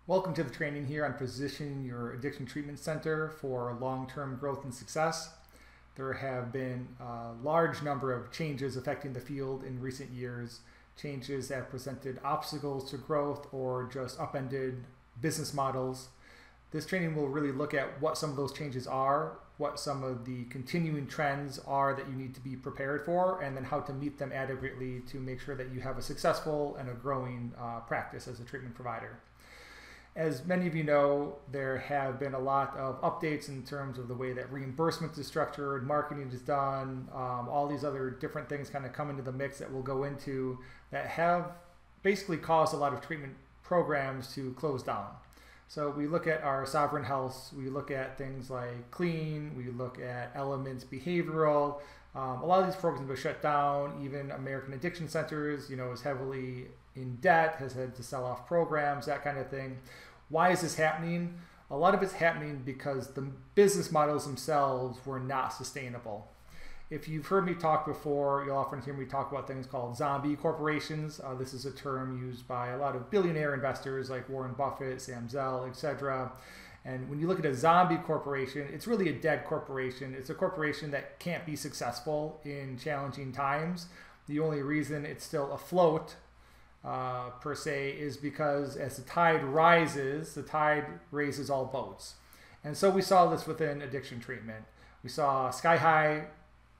Welcome to the training here on positioning your addiction treatment center for long-term growth and success. There have been a large number of changes affecting the field in recent years, changes that presented obstacles to growth or just upended business models. This training will really look at what some of those changes are, what some of the continuing trends are that you need to be prepared for, and then how to meet them adequately to make sure that you have a successful and a growing practice as a treatment provider. As many of you know, there have been a lot of updates in terms of the way that reimbursement is structured, marketing is done, all these other different things kind of come into the mix that we'll go into that have basically caused a lot of treatment programs to close down. So we look at our sovereign health, we look at things like clean, we look at elements behavioral. A lot of these programs have been shut down. Even American Addiction Centers, is heavily in debt, has had to sell off programs, that kind of thing. Why is this happening? A lot of it's happening because the business models themselves were not sustainable. If you've heard me talk before, you'll often hear me talk about things called zombie corporations. This is a term used by a lot of billionaire investors like Warren Buffett, Sam Zell, etc. And when you look at a zombie corporation, it's really a dead corporation. It's a corporation that can't be successful in challenging times. The only reason it's still afloat per se is because as the tide rises, the tide raises all boats. And so we saw this within addiction treatment. We saw sky-high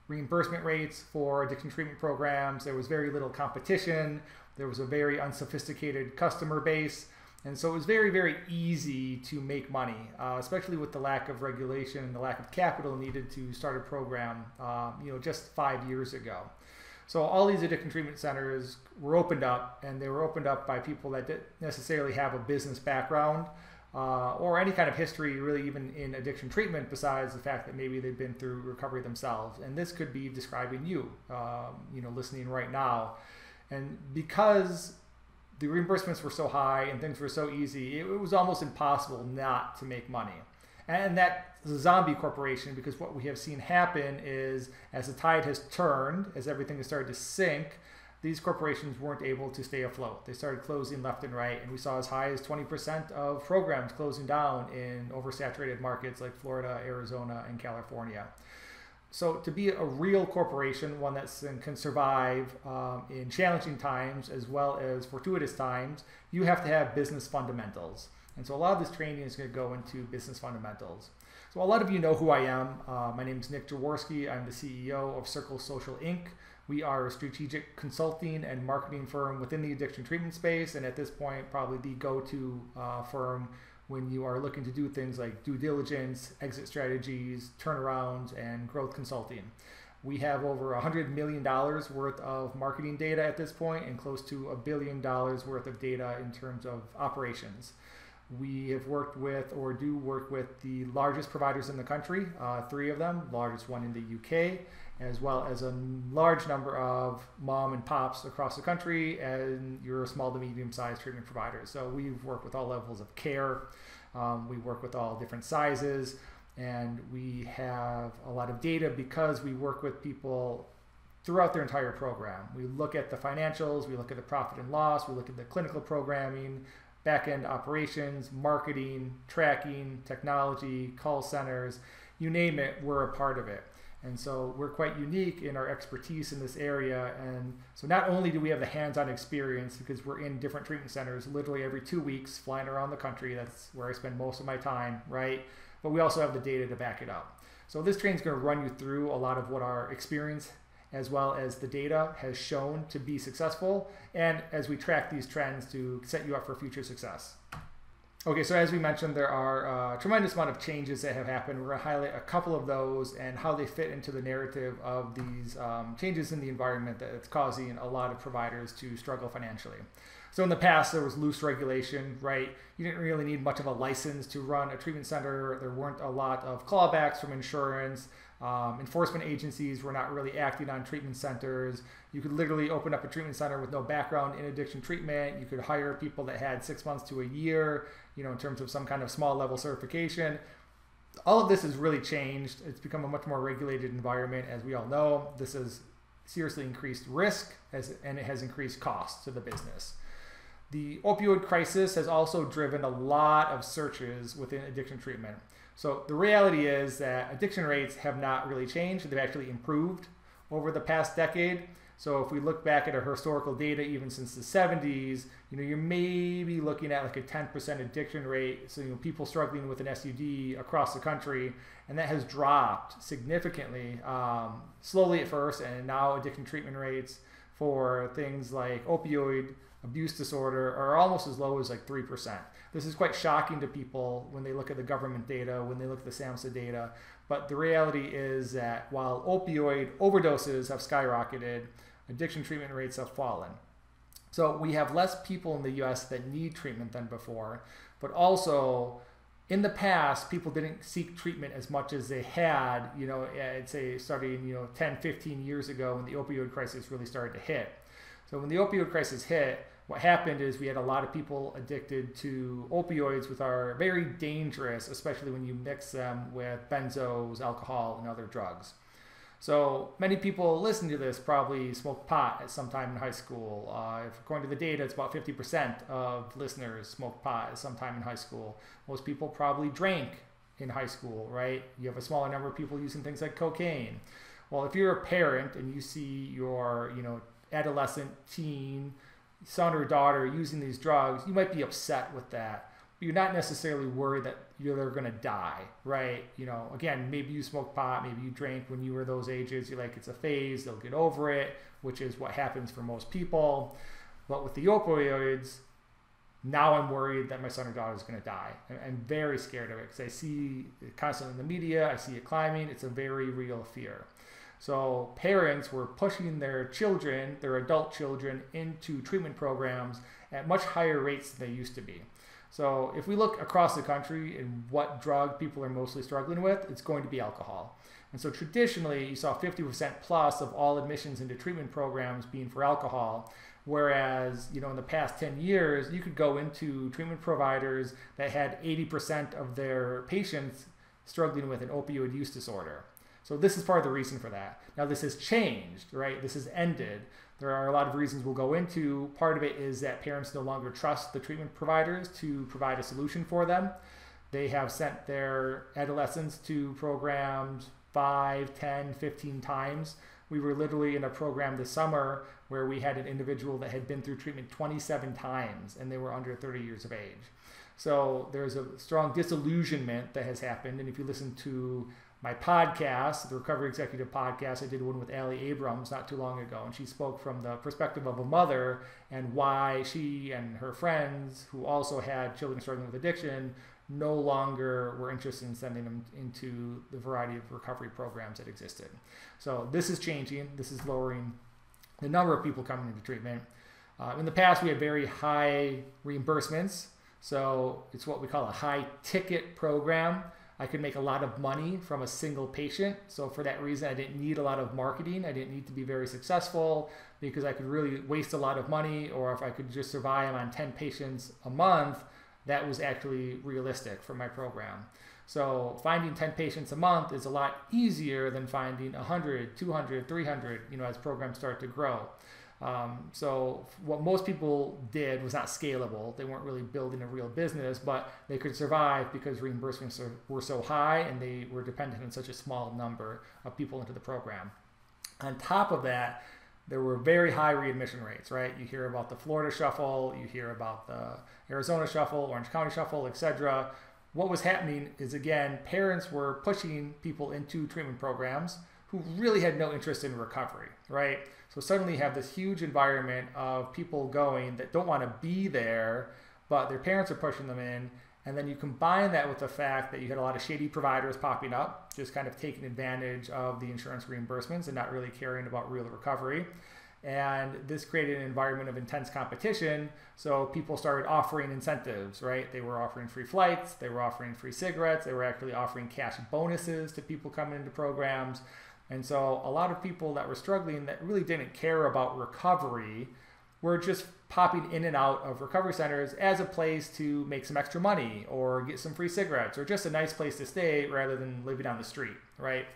reimbursement rates for addiction treatment programs. There was very little competition. There was a very unsophisticated customer base. And so it was very, very easy to make money, especially with the lack of regulation and the lack of capital needed to start a program, just 5 years ago. So all these addiction treatment centers were opened up, and they were opened up by people that didn't necessarily have a business background or any kind of history really even in addiction treatment besides the fact that maybe they've been through recovery themselves. And this could be describing you, listening right now. And because the reimbursements were so high and things were so easy, it was almost impossible not to make money. And that's a zombie corporation, because what we have seen happen is as the tide has turned, as everything has started to sink, these corporations weren't able to stay afloat. They started closing left and right, and we saw as high as 20% of programs closing down in oversaturated markets like Florida, Arizona, and California. So to be a real corporation, one that can survive in challenging times as well as fortuitous times, you have to have business fundamentals. And so a lot of this training is going to go into business fundamentals. So a lot of you know who I am. My name is Nick Jaworski. I'm the CEO of Circle Social Inc. We are a strategic consulting and marketing firm within the addiction treatment space, and at this point probably the go-to firm when you are looking to do things like due diligence, exit strategies, turnarounds, and growth consulting. We have over $100 million worth of marketing data at this point and close to $1 billion worth of data in terms of operations. We have worked with or do work with the largest providers in the country, 3 of them, largest one in the UK, as well as a large number of mom and pops across the country, and you're a small to medium-sized treatment provider. So we've worked with all levels of care. We work with all different sizes, and we have a lot of data because we work with people throughout their entire program. We look at the financials, we look at the profit and loss, we look at the clinical programming, back-end operations, marketing, tracking, technology, call centers, you name it, we're a part of it. And so we're quite unique in our expertise in this area. And so not only do we have the hands-on experience, because we're in different treatment centers literally every 2 weeks, flying around the country, that's where I spend most of my time, right? But we also have the data to back it up. So this training is going to run you through a lot of what our experience as well as the data has shown to be successful, and as we track these trends to set you up for future success. Okay, so as we mentioned, there are a tremendous amount of changes that have happened. We're going to highlight a couple of those and how they fit into the narrative of these changes in the environment that's causing a lot of providers to struggle financially. So in the past, there was loose regulation, right? You didn't really need much of a license to run a treatment center. There weren't a lot of clawbacks from insurance. Enforcement agencies were not really acting on treatment centers. You could literally open up a treatment center with no background in addiction treatment. You could hire people that had 6 months to a year, in terms of some kind of small level certification. All of this has really changed. It's become a much more regulated environment, as we all know. This has seriously increased risk and it has increased costs to the business. The opioid crisis has also driven a lot of searches within addiction treatment. So the reality is that addiction rates have not really changed. They've actually improved over the past decade. So if we look back at our historical data, even since the 70s, you're maybe looking at like a 10% addiction rate. So people struggling with an SUD across the country, and that has dropped significantly, slowly at first, and now addiction treatment rates for things like opioid abuse disorder are almost as low as like 3%. This is quite shocking to people when they look at the government data, when they look at the SAMHSA data. But the reality is that while opioid overdoses have skyrocketed, addiction treatment rates have fallen. So we have less people in the US that need treatment than before, but also in the past, people didn't seek treatment as much as they had, I'd say starting, 10, 15 years ago when the opioid crisis really started to hit. So when the opioid crisis hit, what happened is we had a lot of people addicted to opioids, which are very dangerous, especially when you mix them with benzos, alcohol, and other drugs. So many people listening to this probably smoked pot at some time in high school. According to the data, it's about 50% of listeners smoked pot at some time in high school. Most people probably drank in high school, right? You have a smaller number of people using things like cocaine. Well, if you're a parent and you see your, adolescent, teen, son or daughter using these drugs, you might be upset with that. But you're not necessarily worried that they're going to die, right? Again, maybe you smoked pot, maybe you drank when you were those ages. You're like, it's a phase, they'll get over it, which is what happens for most people. But with the opioids, now I'm worried that my son or daughter is going to die. I'm very scared of it because I see it constantly in the media, I see it climbing. It's a very real fear. So parents were pushing their children, their adult children, into treatment programs at much higher rates than they used to be. So if we look across the country and what drug people are mostly struggling with, it's going to be alcohol. And so traditionally, you saw 50% plus of all admissions into treatment programs being for alcohol, whereas in the past 10 years, you could go into treatment providers that had 80% of their patients struggling with an opioid use disorder. So this is part of the reason for that. Now this has changed, right? This has ended. There are a lot of reasons we'll go into. Part of it is that parents no longer trust the treatment providers to provide a solution for them. They have sent their adolescents to programs 5, 10, 15 times. We were literally in a program this summer where we had an individual that had been through treatment 27 times and they were under 30 years of age. So there's a strong disillusionment that has happened. And if you listen to my podcast, the Recovery Executive Podcast, I did one with Allie Abrams not too long ago, and she spoke from the perspective of a mother and why she and her friends who also had children struggling with addiction no longer were interested in sending them into the variety of recovery programs that existed. So this is changing. This is lowering the number of people coming into treatment. In the past, we had very high reimbursements. So it's what we call a high ticket program. I could make a lot of money from a single patient. So for that reason, I didn't need a lot of marketing. I didn't need to be very successful because I could really waste a lot of money, or if I could just survive on 10 patients a month, that was actually realistic for my program. So finding 10 patients a month is a lot easier than finding 100, 200, 300, as programs start to grow. So what most people did was not scalable. They weren't really building a real business, but they could survive because reimbursements were so high and they were dependent on such a small number of people into the program. On top of that, there were very high readmission rates, right? You hear about the Florida shuffle, you hear about the Arizona shuffle, Orange County shuffle, etc. What was happening is, again, parents were pushing people into treatment programs who really had no interest in recovery, right? So suddenly you have this huge environment of people going that don't want to be there, but their parents are pushing them in. And then you combine that with the fact that you had a lot of shady providers popping up, just kind of taking advantage of the insurance reimbursements and not really caring about real recovery. And this created an environment of intense competition. So people started offering incentives, right? They were offering free flights, they were offering free cigarettes, they were actually offering cash bonuses to people coming into programs. And so a lot of people that were struggling that really didn't care about recovery were just popping in and out of recovery centers as a place to make some extra money or get some free cigarettes or just a nice place to stay rather than living on the street, right?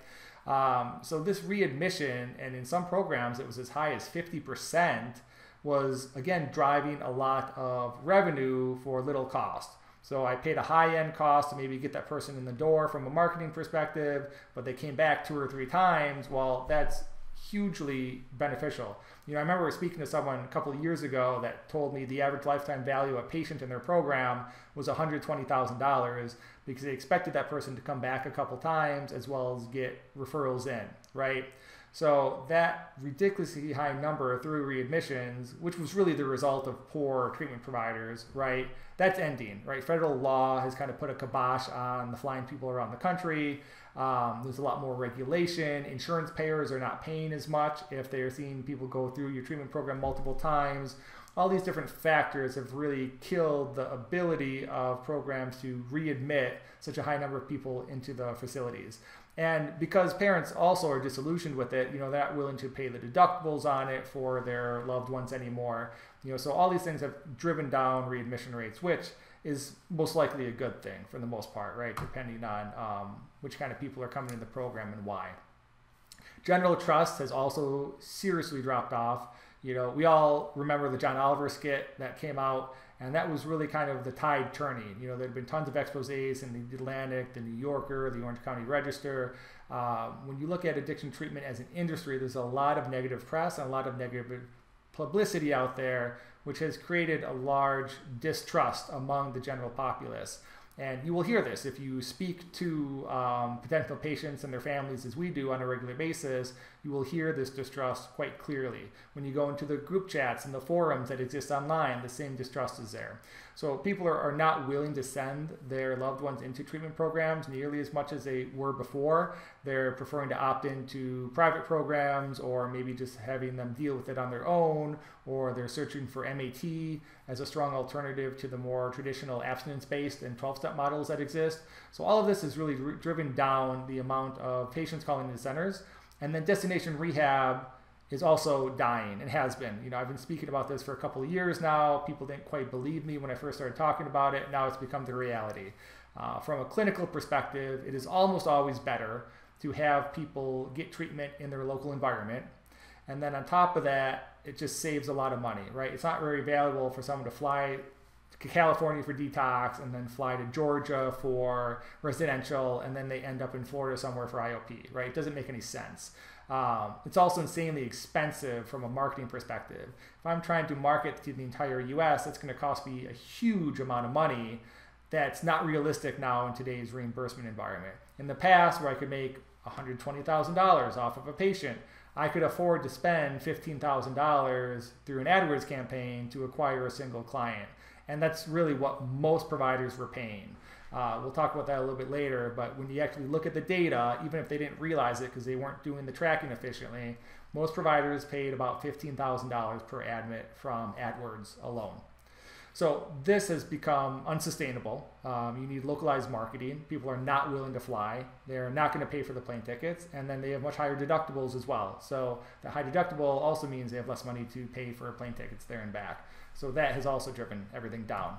So this readmission, and in some programs it was as high as 50%, was, again, driving a lot of revenue for little cost. So I paid a high-end cost to maybe get that person in the door from a marketing perspective, but they came back 2 or 3 times. Well, that's hugely beneficial. I remember speaking to someone a couple of years ago that told me the average lifetime value of a patient in their program was $120,000 because they expected that person to come back a couple times as well as get referrals in, right? So that ridiculously high number through readmissions, which was really the result of poor treatment providers, right? That's ending, right? Federal law has kind of put a kibosh on the flying people around the country. There's a lot more regulation. Insurance payers are not paying as much if they're seeing people go through your treatment program multiple times. All these different factors have really killed the ability of programs to readmit such a high number of people into the facilities. And because parents also are disillusioned with it, they're not willing to pay the deductibles on it for their loved ones anymore. So all these things have driven down readmission rates, which is most likely a good thing for the most part, right? Depending on which kind of people are coming in the program and why. General trust has also seriously dropped off. We all remember the John Oliver skit that came out, and that was really kind of the tide turning. There had been tons of exposés in the Atlantic, the New Yorker, the Orange County Register. When you look at addiction treatment as an industry, there's a lot of negative press and a lot of negative publicity out there, which has created a large distrust among the general populace. And you will hear this if you speak to potential patients and their families, as we do on a regular basis. You will hear this distrust quite clearly. When you go into the group chats and the forums that exist online, the same distrust is there. So people are not willing to send their loved ones into treatment programs nearly as much as they were before. They're preferring to opt into private programs, or maybe just having them deal with it on their own, or they're searching for MAT as a strong alternative to the more traditional abstinence-based and 12-step models that exist. So all of this has really driven down the amount of patients calling the centers. And then destination rehab is also dying and has been. I've been speaking about this for a couple of years now. People didn't quite believe me when I first started talking about it. Now it's become the reality. From a clinical perspective, it is almost always better to have people get treatment in their local environment. And then on top of that, it just saves a lot of money, right? It's not very valuable for someone to fly to California for detox and then fly to Georgia for residential, and then they end up in Florida somewhere for IOP, right? It doesn't make any sense. It's also insanely expensive from a marketing perspective. If I'm trying to market to the entire US, that's going to cost me a huge amount of money that's not realistic now in today's reimbursement environment. In the past, where I could make $120,000 off of a patient, I could afford to spend $15,000 through an AdWords campaign to acquire a single client. And that's really what most providers were paying. We'll talk about that a little bit later, but when you actually look at the data, even if they didn't realize it because they weren't doing the tracking efficiently, most providers paid about $15,000 per admit from AdWords alone. So this has become unsustainable. You need localized marketing. People are not willing to fly. They're not going to pay for the plane tickets, and then they have much higher deductibles as well. So the high deductible also means they have less money to pay for plane tickets there and back. So that has also driven everything down.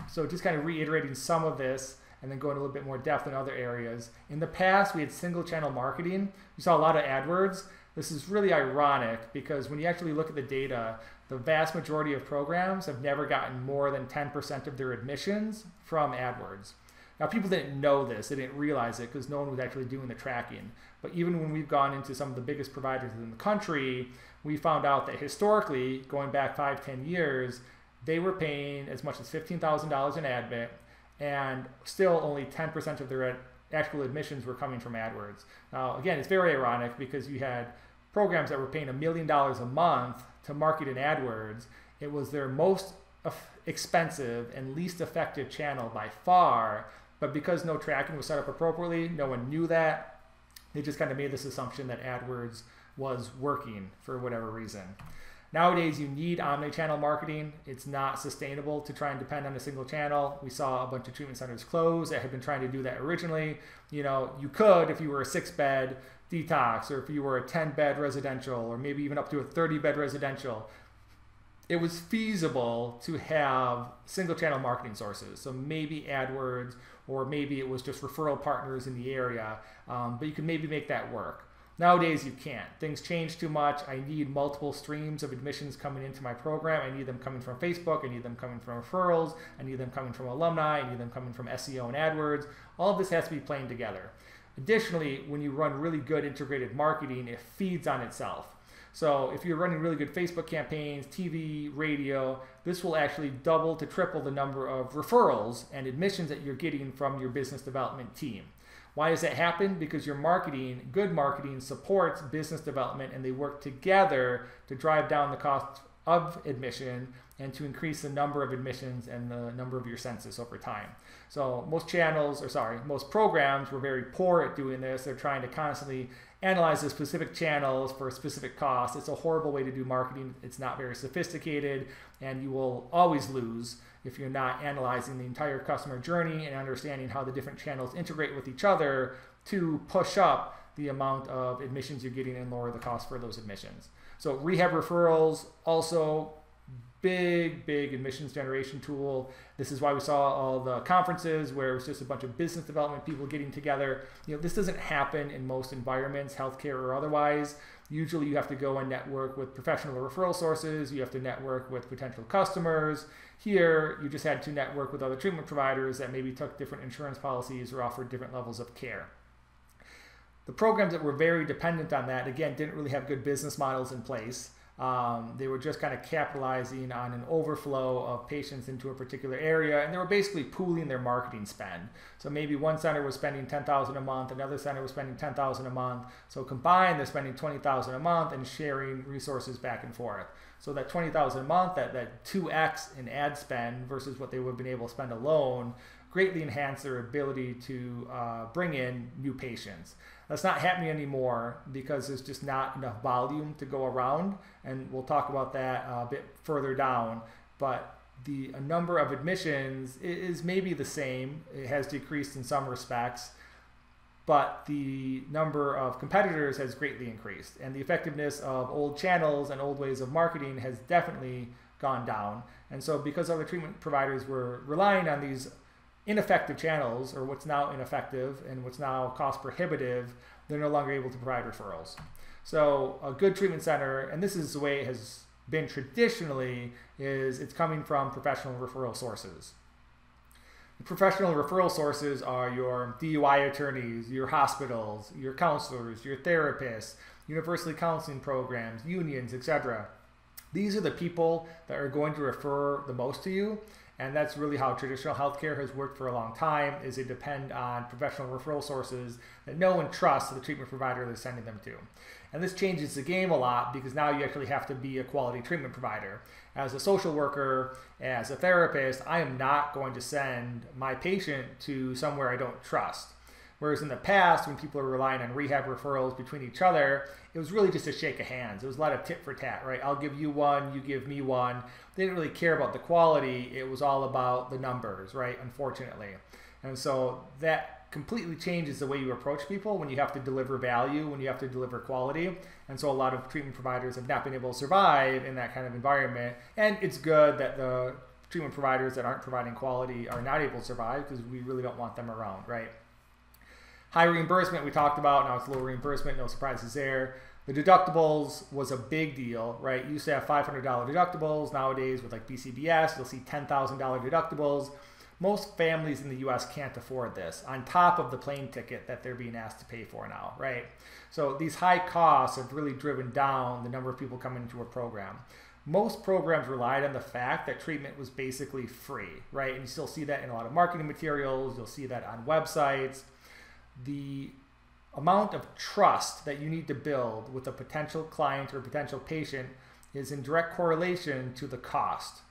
So just kind of reiterating some of this and then going a little bit more depth in other areas. In the past, we had single channel marketing. We saw a lot of AdWords. This is really ironic because when you actually look at the data, the vast majority of programs have never gotten more than 10% of their admissions from AdWords. Now, people didn't know this. They didn't realize it because no one was actually doing the tracking. But even when we've gone into some of the biggest providers in the country, we found out that historically, going back 5-10 years, they were paying as much as $15,000 an admit, and still only 10% of their actual admissions were coming from AdWords. Now, again, it's very ironic because you had programs that were paying $1 million a month to market in AdWords. It was their most expensive and least effective channel by far, but because no tracking was set up appropriately, no one knew that. They just kind of made this assumption that AdWords was working for whatever reason. Nowadays, you need omnichannel marketing. It's not sustainable to try and depend on a single channel. We saw a bunch of treatment centers close that had been trying to do that originally. You could if you were a 6-bed detox, or if you were a 10-bed residential, or maybe even up to a 30-bed residential. It was feasible to have single channel marketing sources. So maybe AdWords, or maybe it was just referral partners in the area, but you could maybe make that work. Nowadays, you can't. Things change too much. I need multiple streams of admissions coming into my program. I need them coming from Facebook. I need them coming from referrals. I need them coming from alumni. I need them coming from SEO and AdWords. All of this has to be playing together. Additionally, when you run really good integrated marketing, it feeds on itself. So if you're running really good Facebook campaigns, TV, radio, this will actually double to triple the number of referrals and admissions that you're getting from your business development team. Why does that happen? Because your marketing, good marketing, supports business development, and they work together to drive down the cost of admission and to increase the number of admissions and the number of your census over time. So most programs were very poor at doing this. They're trying to constantly analyze the specific channels for a specific cost. It's a horrible way to do marketing. It's not very sophisticated, and you will always lose if you're not analyzing the entire customer journey and understanding how the different channels integrate with each other to push up the amount of admissions you're getting and lower the cost for those admissions. So rehab referrals, also big admissions generation tool. This is why we saw all the conferences where it was just a bunch of business development people getting together. This doesn't happen in most environments, healthcare or otherwise. Usually you have to go and network with professional referral sources. You have to network with potential customers. Here, you just had to network with other treatment providers that maybe took different insurance policies or offered different levels of care. The programs that were very dependent on that, again, didn't really have good business models in place. They were just kind of capitalizing on an overflow of patients into a particular area, and they were basically pooling their marketing spend. So maybe one center was spending $10,000 a month, another center was spending $10,000 a month. So combined, they're spending $20,000 a month and sharing resources back and forth. So that $20,000 a month, that 2x in ad spend versus what they would have been able to spend alone, greatly enhanced their ability to bring in new patients. That's not happening anymore because there's just not enough volume to go around, and we'll talk about that a bit further down. But the number of admissions is maybe the same. It has decreased in some respects, but the number of competitors has greatly increased, and the effectiveness of old channels and old ways of marketing has definitely gone down. And so because other treatment providers were relying on these ineffective channels, or what's now ineffective and what's now cost prohibitive, they're no longer able to provide referrals. So a good treatment center, and this is the way it has been traditionally, is it's coming from professional referral sources. The professional referral sources are your DUI attorneys, your hospitals, your counselors, your therapists, university counseling programs, unions, etc. These are the people that are going to refer the most to you. And that's really how traditional healthcare has worked for a long time, is they depend on professional referral sources that know and trust the treatment provider they're sending them to. And this changes the game a lot because now you actually have to be a quality treatment provider. As a social worker, as a therapist, I am not going to send my patient to somewhere I don't trust. Whereas in the past, when people were relying on rehab referrals between each other, it was really just a shake of hands. It was a lot of tit for tat, right? I'll give you one, you give me one. They didn't really care about the quality. It was all about the numbers, right? Unfortunately. And so that completely changes the way you approach people when you have to deliver value, when you have to deliver quality. And so a lot of treatment providers have not been able to survive in that kind of environment. And it's good that the treatment providers that aren't providing quality are not able to survive, because we really don't want them around, right? High reimbursement we talked about. Now it's low reimbursement, no surprises there. The deductibles was a big deal, right? You used to have $500 deductibles. Nowadays with like BCBS, you'll see $10,000 deductibles. Most families in the US can't afford this, on top of the plane ticket that they're being asked to pay for now, right? So these high costs have really driven down the number of people coming into a program. Most programs relied on the fact that treatment was basically free, right? And you still see that in a lot of marketing materials. You'll see that on websites. The amount of trust that you need to build with a potential client or potential patient is in direct correlation to the cost.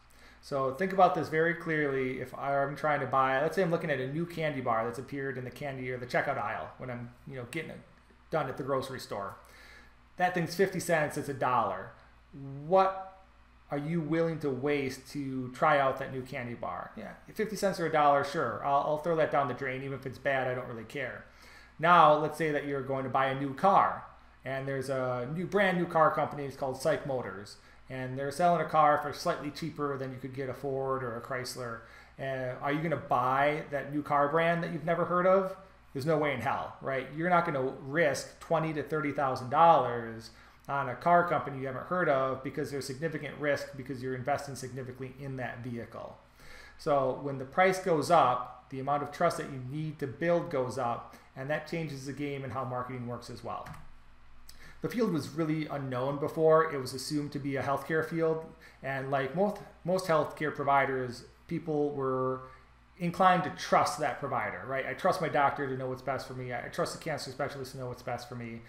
So think about this very clearly. If I'm trying to buy, let's say I'm looking at a new candy bar that's appeared in the candy or the checkout aisle when I'm getting it done at the grocery store. That thing's 50 cents, it's $1. What are you willing to waste to try out that new candy bar? Yeah, 50 cents or $1, sure. I'll throw that down the drain. Even if it's bad, I don't really care. Now, let's say that you're going to buy a new car, and there's a brand new car company. It's called Psych Motors, and they're selling a car for slightly cheaper than you could get a Ford or a Chrysler. Are you going to buy that new car brand that you've never heard of? there's no way in hell, right? You're not going to risk $20,000 to $30,000 on a car company you haven't heard of because there's significant risk because you're investing significantly in that vehicle. So when the price goes up, the amount of trust that you need to build goes up, and that changes the game and how marketing works as well. The field was really unknown before. It was assumed to be a healthcare field, and like most healthcare providers, people were inclined to trust that provider, right? I trust my doctor to know what's best for me. I trust the cancer specialist to know what's best for me.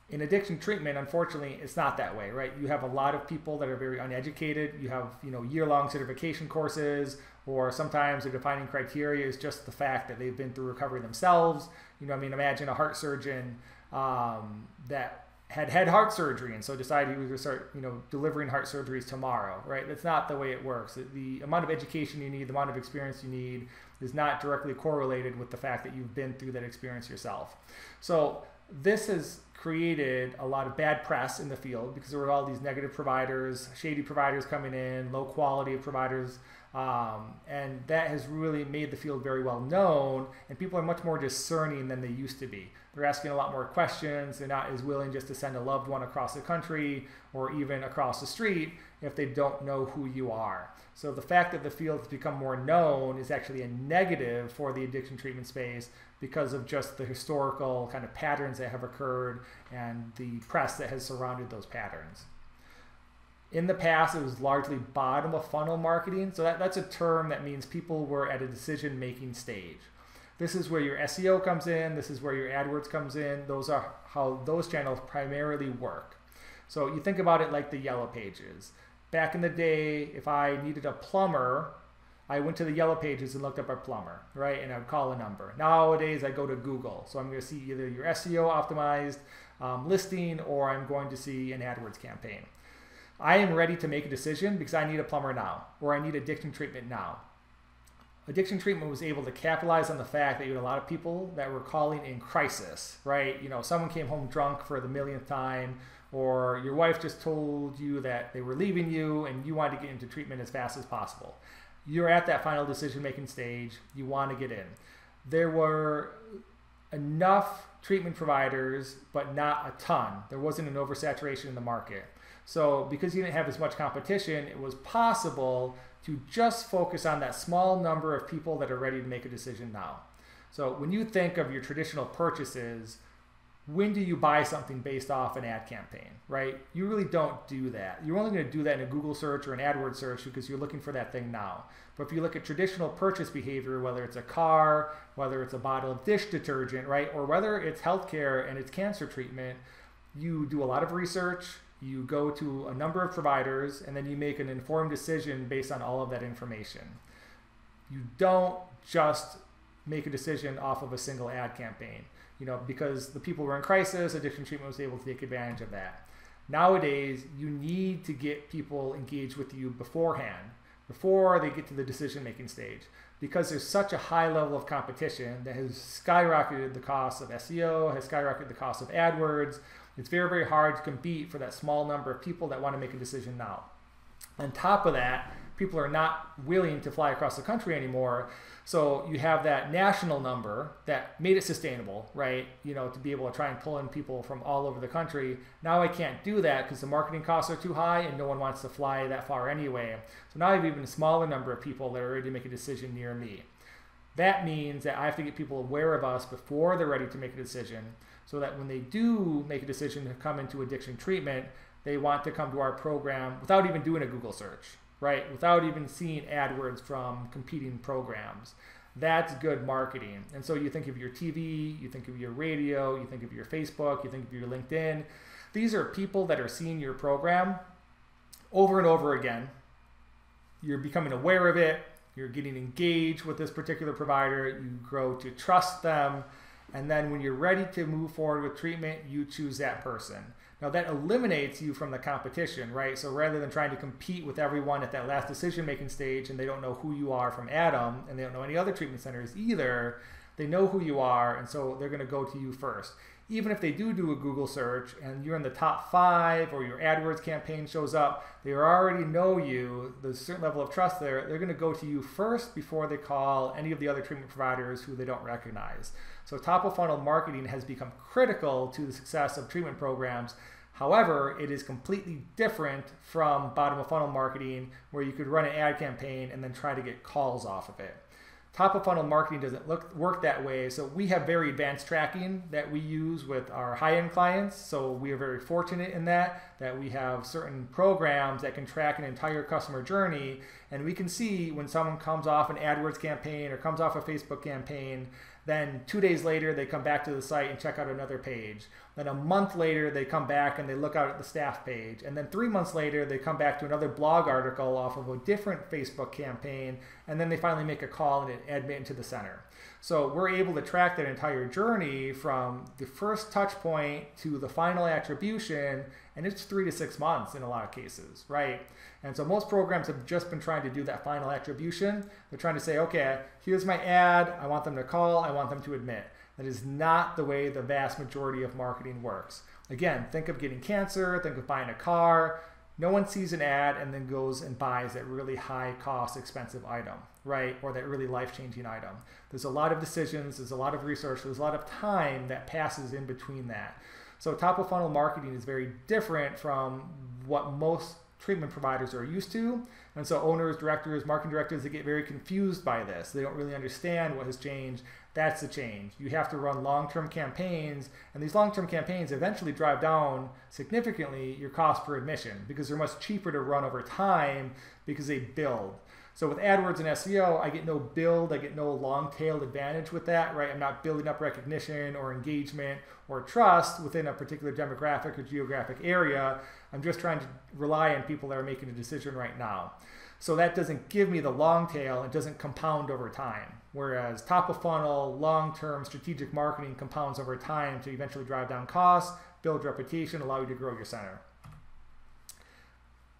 In addiction treatment, unfortunately, it's not that way, right? You have a lot of people that are very uneducated. You have, year-long certification courses, or sometimes the defining criteria is just the fact that they've been through recovery themselves. Imagine a heart surgeon that had heart surgery and so decided he was going to start, delivering heart surgeries tomorrow, right? That's not the way it works. The amount of education you need, the amount of experience you need is not directly correlated with the fact that you've been through that experience yourself. So this has created a lot of bad press in the field because there were all these negative providers, shady providers coming in, low quality providers, and that has really made the field very well known, and people are much more discerning than they used to be. They're asking a lot more questions. They're not as willing just to send a loved one across the country or even across the street if they don't know who you are. So the fact that the field has become more known is actually a negative for the addiction treatment space because of just the historical kind of patterns that have occurred and the press that has surrounded those patterns. In the past, it was largely bottom of funnel marketing. So that's a term that means people were at a decision-making stage. This is where your SEO comes in. This is where your AdWords comes in. Those are how those channels primarily work. So you think about it like the Yellow Pages. Back in the day, if I needed a plumber, I went to the Yellow Pages and looked up a plumber, right? And I would call a number. Nowadays, I go to Google. So I'm going to see either your SEO optimized listing, or I'm going to see an AdWords campaign. I am ready to make a decision because I need a plumber now, or I need addiction treatment now. Addiction treatment was able to capitalize on the fact that you had a lot of people that were calling in crisis, right? Someone came home drunk for the millionth time, or your wife just told you that they were leaving you and you wanted to get into treatment as fast as possible. You're at that final decision-making stage. You want to get in. There were enough treatment providers, but not a ton. There wasn't an oversaturation in the market. So because you didn't have as much competition, it was possible to just focus on that small number of people that are ready to make a decision now. So when you think of your traditional purchases, when do you buy something based off an ad campaign, right? You really don't do that. You're only going to do that in a Google search or an AdWords search because you're looking for that thing now. But if you look at traditional purchase behavior, whether it's a car, whether it's a bottle of dish detergent, right, or whether it's healthcare and it's cancer treatment, you do a lot of research, you go to a number of providers, and then you make an informed decision based on all of that information. You don't just make a decision off of a single ad campaign. Because the people were in crisis, addiction treatment was able to take advantage of that. Nowadays, you need to get people engaged with you beforehand, before they get to the decision-making stage, because there's such a high level of competition that has skyrocketed the cost of SEO, has skyrocketed the cost of AdWords. It's very, very hard to compete for that small number of people that want to make a decision now. On top of that, people are not willing to fly across the country anymore. So you have that national number that made it sustainable, right? To be able to try and pull in people from all over the country. Now I can't do that because the marketing costs are too high and no one wants to fly that far anyway. So now I have even a smaller number of people that are ready to make a decision near me. That means that I have to get people aware of us before they're ready to make a decision, so that when they do make a decision to come into addiction treatment, they want to come to our program without even doing a Google search, right? Without even seeing AdWords from competing programs. That's good marketing. And so you think of your TV, you think of your radio, you think of your Facebook, you think of your LinkedIn. These are people that are seeing your program over and over again. You're becoming aware of it. You're getting engaged with this particular provider. You grow to trust them. And then when you're ready to move forward with treatment, you choose that person. Now that eliminates you from the competition, right? So rather than trying to compete with everyone at that last decision-making stage and they don't know who you are from Adam and they don't know any other treatment centers either, They know who you are, and so they're going to go to you first. Even if they do a Google search and you're in the top 5 or your AdWords campaign shows up, they already know you, there's a certain level of trust there, they're going to go to you first before they call any of the other treatment providers who they don't recognize. So top of funnel marketing has become critical to the success of treatment programs. However, it is completely different from bottom of funnel marketing where you could run an ad campaign and then try to get calls off of it. Top of funnel marketing doesn't work that way. So we have very advanced tracking that we use with our high-end clients. So we are very fortunate in that we have certain programs that can track an entire customer journey. And we can see when someone comes off an AdWords campaign or comes off a Facebook campaign, then 2 days later, they come back to the site and check out another page. Then a month later, they come back and they look out at the staff page. And then 3 months later, they come back to another blog article off of a different Facebook campaign. And then they finally make a call and admit into the center. So we're able to track that entire journey from the first touch point to the final attribution. And it's 3 to 6 months in a lot of cases, right? And so most programs have just been trying to do that final attribution. They're trying to say, okay, here's my ad. I want them to call. I want them to admit. That is not the way the vast majority of marketing works. Again, think of getting cancer, think of buying a car. No one sees an ad and then goes and buys that really high cost, expensive item, right? Or that really life-changing item. There's a lot of decisions, there's a lot of research, there's a lot of time that passes in between that. So top of funnel marketing is very different from what most treatment providers are used to. And so owners, directors, marketing directors, they get very confused by this. They don't really understand what has changed. That's the change. You have to run long-term campaigns, and these long-term campaigns eventually drive down significantly your cost per admission because they're much cheaper to run over time because they build. So with AdWords and SEO, I get no build, I get no long-tailed advantage with that, right? I'm not building up recognition or engagement or trust within a particular demographic or geographic area. I'm just trying to rely on people that are making a decision right now. So that doesn't give me the long tail, it doesn't compound over time. Whereas top of funnel, long-term strategic marketing compounds over time to eventually drive down costs, build reputation, allow you to grow your center.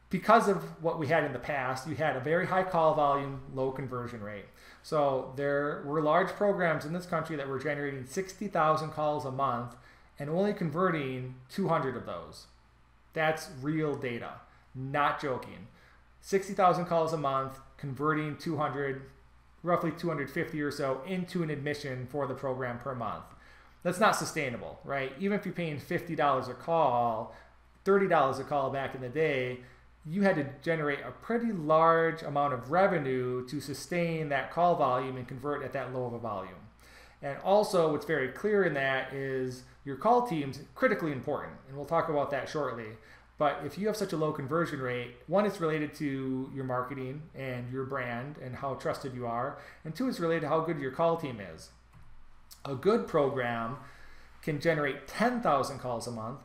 Because of what we had in the past, you had a very high call volume, low conversion rate. So there were large programs in this country that were generating 60,000 calls a month and only converting 200 of those. That's real data, not joking. 60,000 calls a month, converting 200, roughly 250 or so into an admission for the program per month. That's not sustainable, right? Even if you're paying $50 a call, $30 a call back in the day, you had to generate a pretty large amount of revenue to sustain that call volume and convert at that low of a volume. And also what's very clear in that is your call team's critically important, and we'll talk about that shortly. But if you have such a low conversion rate, one, it's related to your marketing and your brand and how trusted you are, and two, it's related to how good your call team is. A good program can generate 10,000 calls a month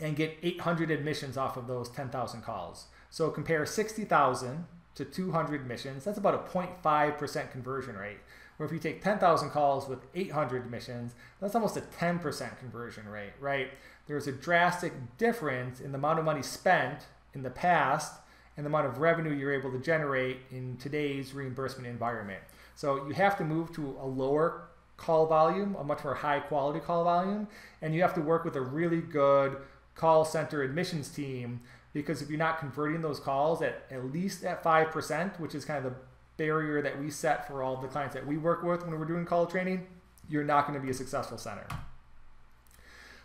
and get 800 admissions off of those 10,000 calls. So compare 60,000 to 200 admissions, that's about a 0.5% conversion rate. Where if you take 10,000 calls with 800 admissions, that's almost a 10% conversion rate, right? There's a drastic difference in the amount of money spent in the past and the amount of revenue you're able to generate in today's reimbursement environment. So you have to move to a lower call volume, a much more high quality call volume, and you have to work with a really good call center admissions team, because if you're not converting those calls at least at 5%, which is kind of the barrier that we set for all the clients that we work with when we're doing call training, you're not going to be a successful center.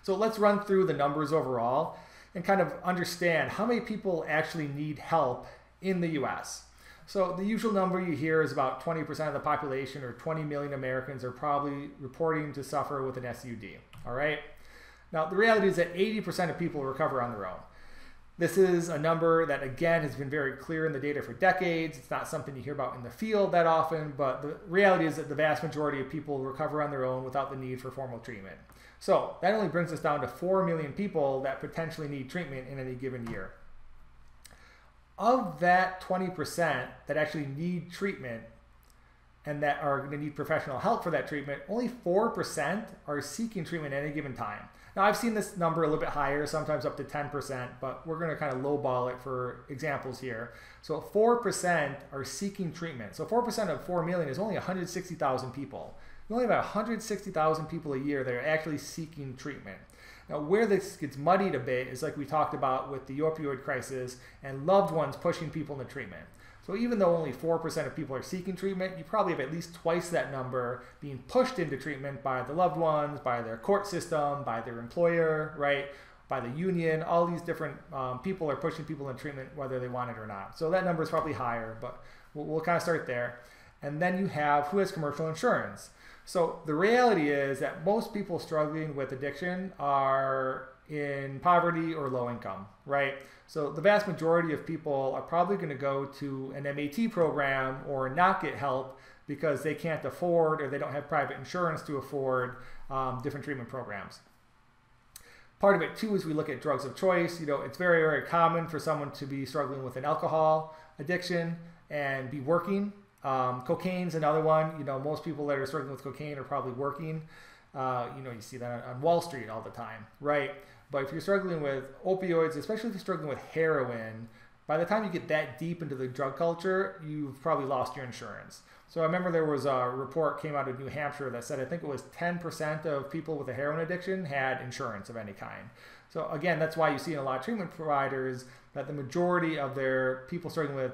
So let's run through the numbers overall and kind of understand how many people actually need help in the US. So the usual number you hear is about 20% of the population, or 20 million Americans, are probably reporting to suffer with an SUD, all right? Now, the reality is that 80% of people recover on their own. This is a number that, again, has been very clear in the data for decades. It's not something you hear about in the field that often, but the reality is that the vast majority of people recover on their own without the need for formal treatment. So that only brings us down to 4 million people that potentially need treatment in any given year. Of that 20% that actually need treatment, and that are going to need professional help for that treatment, only 4% are seeking treatment at any given time. Now, I've seen this number a little bit higher, sometimes up to 10%, but we're going to kind of lowball it for examples here. So 4% are seeking treatment. So 4% of 4 million is only 160,000 people. We only have 160,000 people a year that are actually seeking treatment. Now, where this gets muddied a bit is like we talked about with the opioid crisis and loved ones pushing people into treatment. So even though only 4% of people are seeking treatment, you probably have at least twice that number being pushed into treatment by the loved ones, by their court system, by their employer, right? By the union. All these different people are pushing people into treatment whether they want it or not. So that number is probably higher, but we'll kind of start there. And then you have who has commercial insurance. So the reality is that most people struggling with addiction are in poverty or low income, right? So the vast majority of people are probably going to go to an MAT program or not get help because they can't afford or they don't have private insurance to afford different treatment programs. Part of it too is we look at drugs of choice. You know, it's very, very common for someone to be struggling with an alcohol addiction and be working. Cocaine's another one. You know, most people that are struggling with cocaine are probably working. You know, you see that on Wall Street all the time, right? But if you're struggling with opioids, especially if you're struggling with heroin, by the time you get that deep into the drug culture, you've probably lost your insurance. So I remember there was a report came out of New Hampshire that said I think it was 10% of people with a heroin addiction had insurance of any kind. So again, that's why you see in a lot of treatment providers that the majority of their people struggling with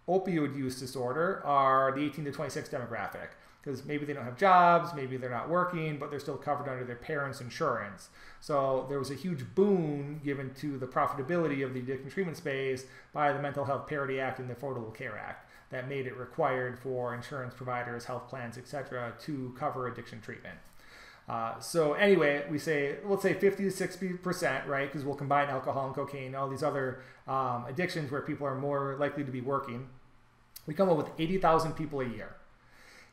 opioid use disorder are the 18 to 26 demographic, because maybe they don't have jobs, maybe they're not working, but they're still covered under their parents' insurance. So there was a huge boon given to the profitability of the addiction treatment space by the Mental Health Parity Act and the Affordable Care Act that made it required for insurance providers, health plans, etc., to cover addiction treatment. So anyway, we say, let's say 50 to 60%, right? Because we'll combine alcohol and cocaine, all these other addictions where people are more likely to be working. We come up with 80,000 people a year.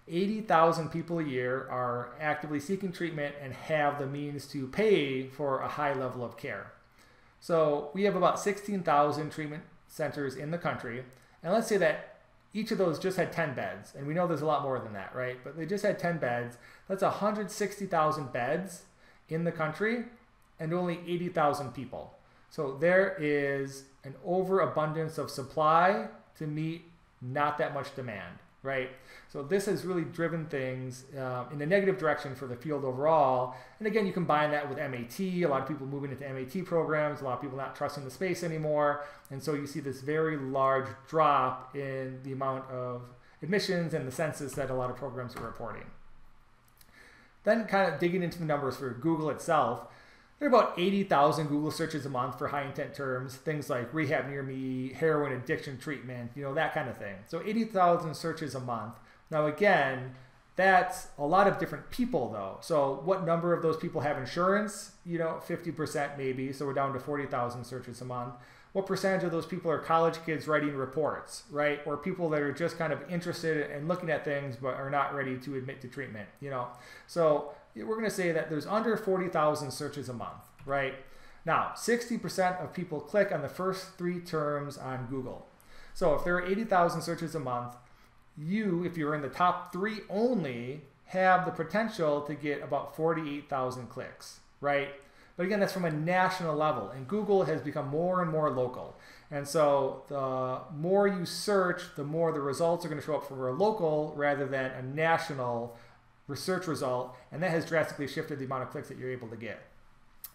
80,000 people a year are actively seeking treatment and have the means to pay for a high level of care. So we have about 16,000 treatment centers in the country. And let's say that each of those just had 10 beds. And we know there's a lot more than that, right? But they just had 10 beds. That's 160,000 beds in the country and only 80,000 people. So there is an overabundance of supply to meet not that much demand, right? So this has really driven things in a negative direction for the field overall. And again, you combine that with MAT, a lot of people moving into MAT programs, a lot of people not trusting the space anymore. And so you see this very large drop in the amount of admissions and the census that a lot of programs are reporting. Then kind of digging into the numbers for Google itself, there are about 80,000 Google searches a month for high intent terms, things like rehab near me, heroin addiction treatment, you know, that kind of thing. So 80,000 searches a month. Now again, that's a lot of different people though. So what number of those people have insurance? You know, 50% maybe, so we're down to 40,000 searches a month. What percentage of those people are college kids writing reports, right? Or people that are just kind of interested in looking at things but are not ready to admit to treatment, you know? So we're going to say that there's under 40,000 searches a month, right? Now, 60% of people click on the first 3 terms on Google. So if there are 80,000 searches a month, you, if you're in the top 3 only, have the potential to get about 48,000 clicks, right? But again, that's from a national level, and Google has become more and more local. And so the more you search, the more the results are going to show up for a local rather than a national research result, and that has drastically shifted the amount of clicks that you're able to get.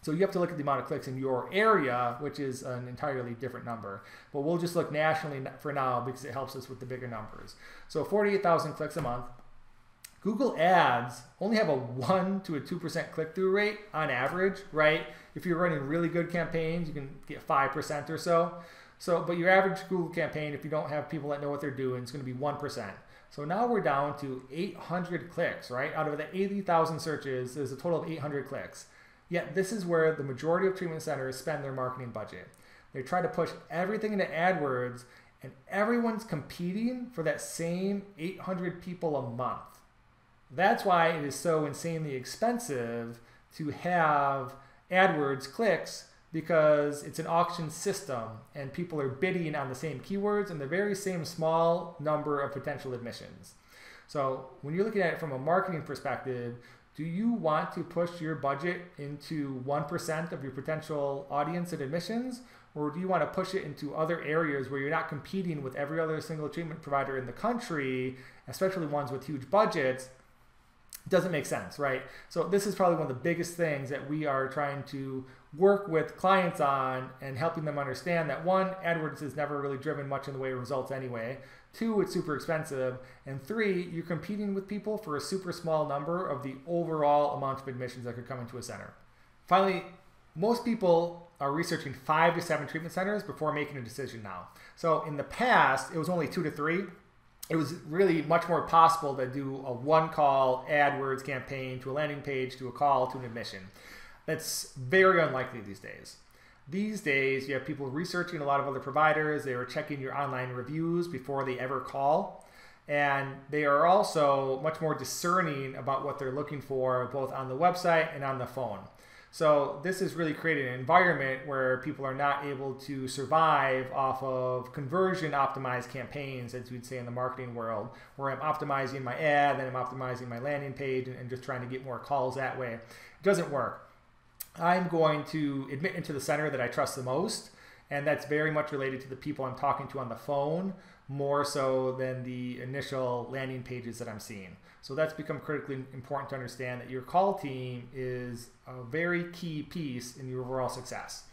So you have to look at the amount of clicks in your area, which is an entirely different number. But we'll just look nationally for now because it helps us with the bigger numbers. So 48,000 clicks a month. Google Ads only have a 1 to 2% click-through rate on average, right? If you're running really good campaigns, you can get 5% or so. But your average Google campaign, if you don't have people that know what they're doing, it's going to be 1%. So now we're down to 800 clicks, right? Out of the 80,000 searches, there's a total of 800 clicks. Yet this is where the majority of treatment centers spend their marketing budget. They try to push everything into AdWords, and everyone's competing for that same 800 people a month. That's why it is so insanely expensive to have AdWords clicks, because it's an auction system and people are bidding on the same keywords and the very same small number of potential admissions. So when you're looking at it from a marketing perspective, do you want to push your budget into 1% of your potential audience and admissions? Or do you want to push it into other areas where you're not competing with every other single treatment provider in the country, especially ones with huge budgets? It doesn't make sense, right? So this is probably one of the biggest things that we are trying to work with clients on and helping them understand that, one, AdWords is never really driven much in the way of results anyway. Two, it's super expensive. And three, you're competing with people for a super small number of the overall amount of admissions that could come into a center. Finally, most people are researching 5 to 7 treatment centers before making a decision now. So in the past, it was only 2 to 3. It was really much more possible to do a one-call AdWords campaign to a landing page, to a call, to an admission. That's very unlikely these days. These days, you have people researching a lot of other providers. They are checking your online reviews before they ever call. And they are also much more discerning about what they're looking for, both on the website and on the phone. So this has really created an environment where people are not able to survive off of conversion optimized campaigns, as we'd say in the marketing world, where I'm optimizing my ad, then I'm optimizing my landing page and just trying to get more calls that way. It doesn't work. I'm going to admit into the center that I trust the most, and that's very much related to the people I'm talking to on the phone, more so than the initial landing pages that I'm seeing. So that's become critically important to understand that your call team is a very key piece in your overall success.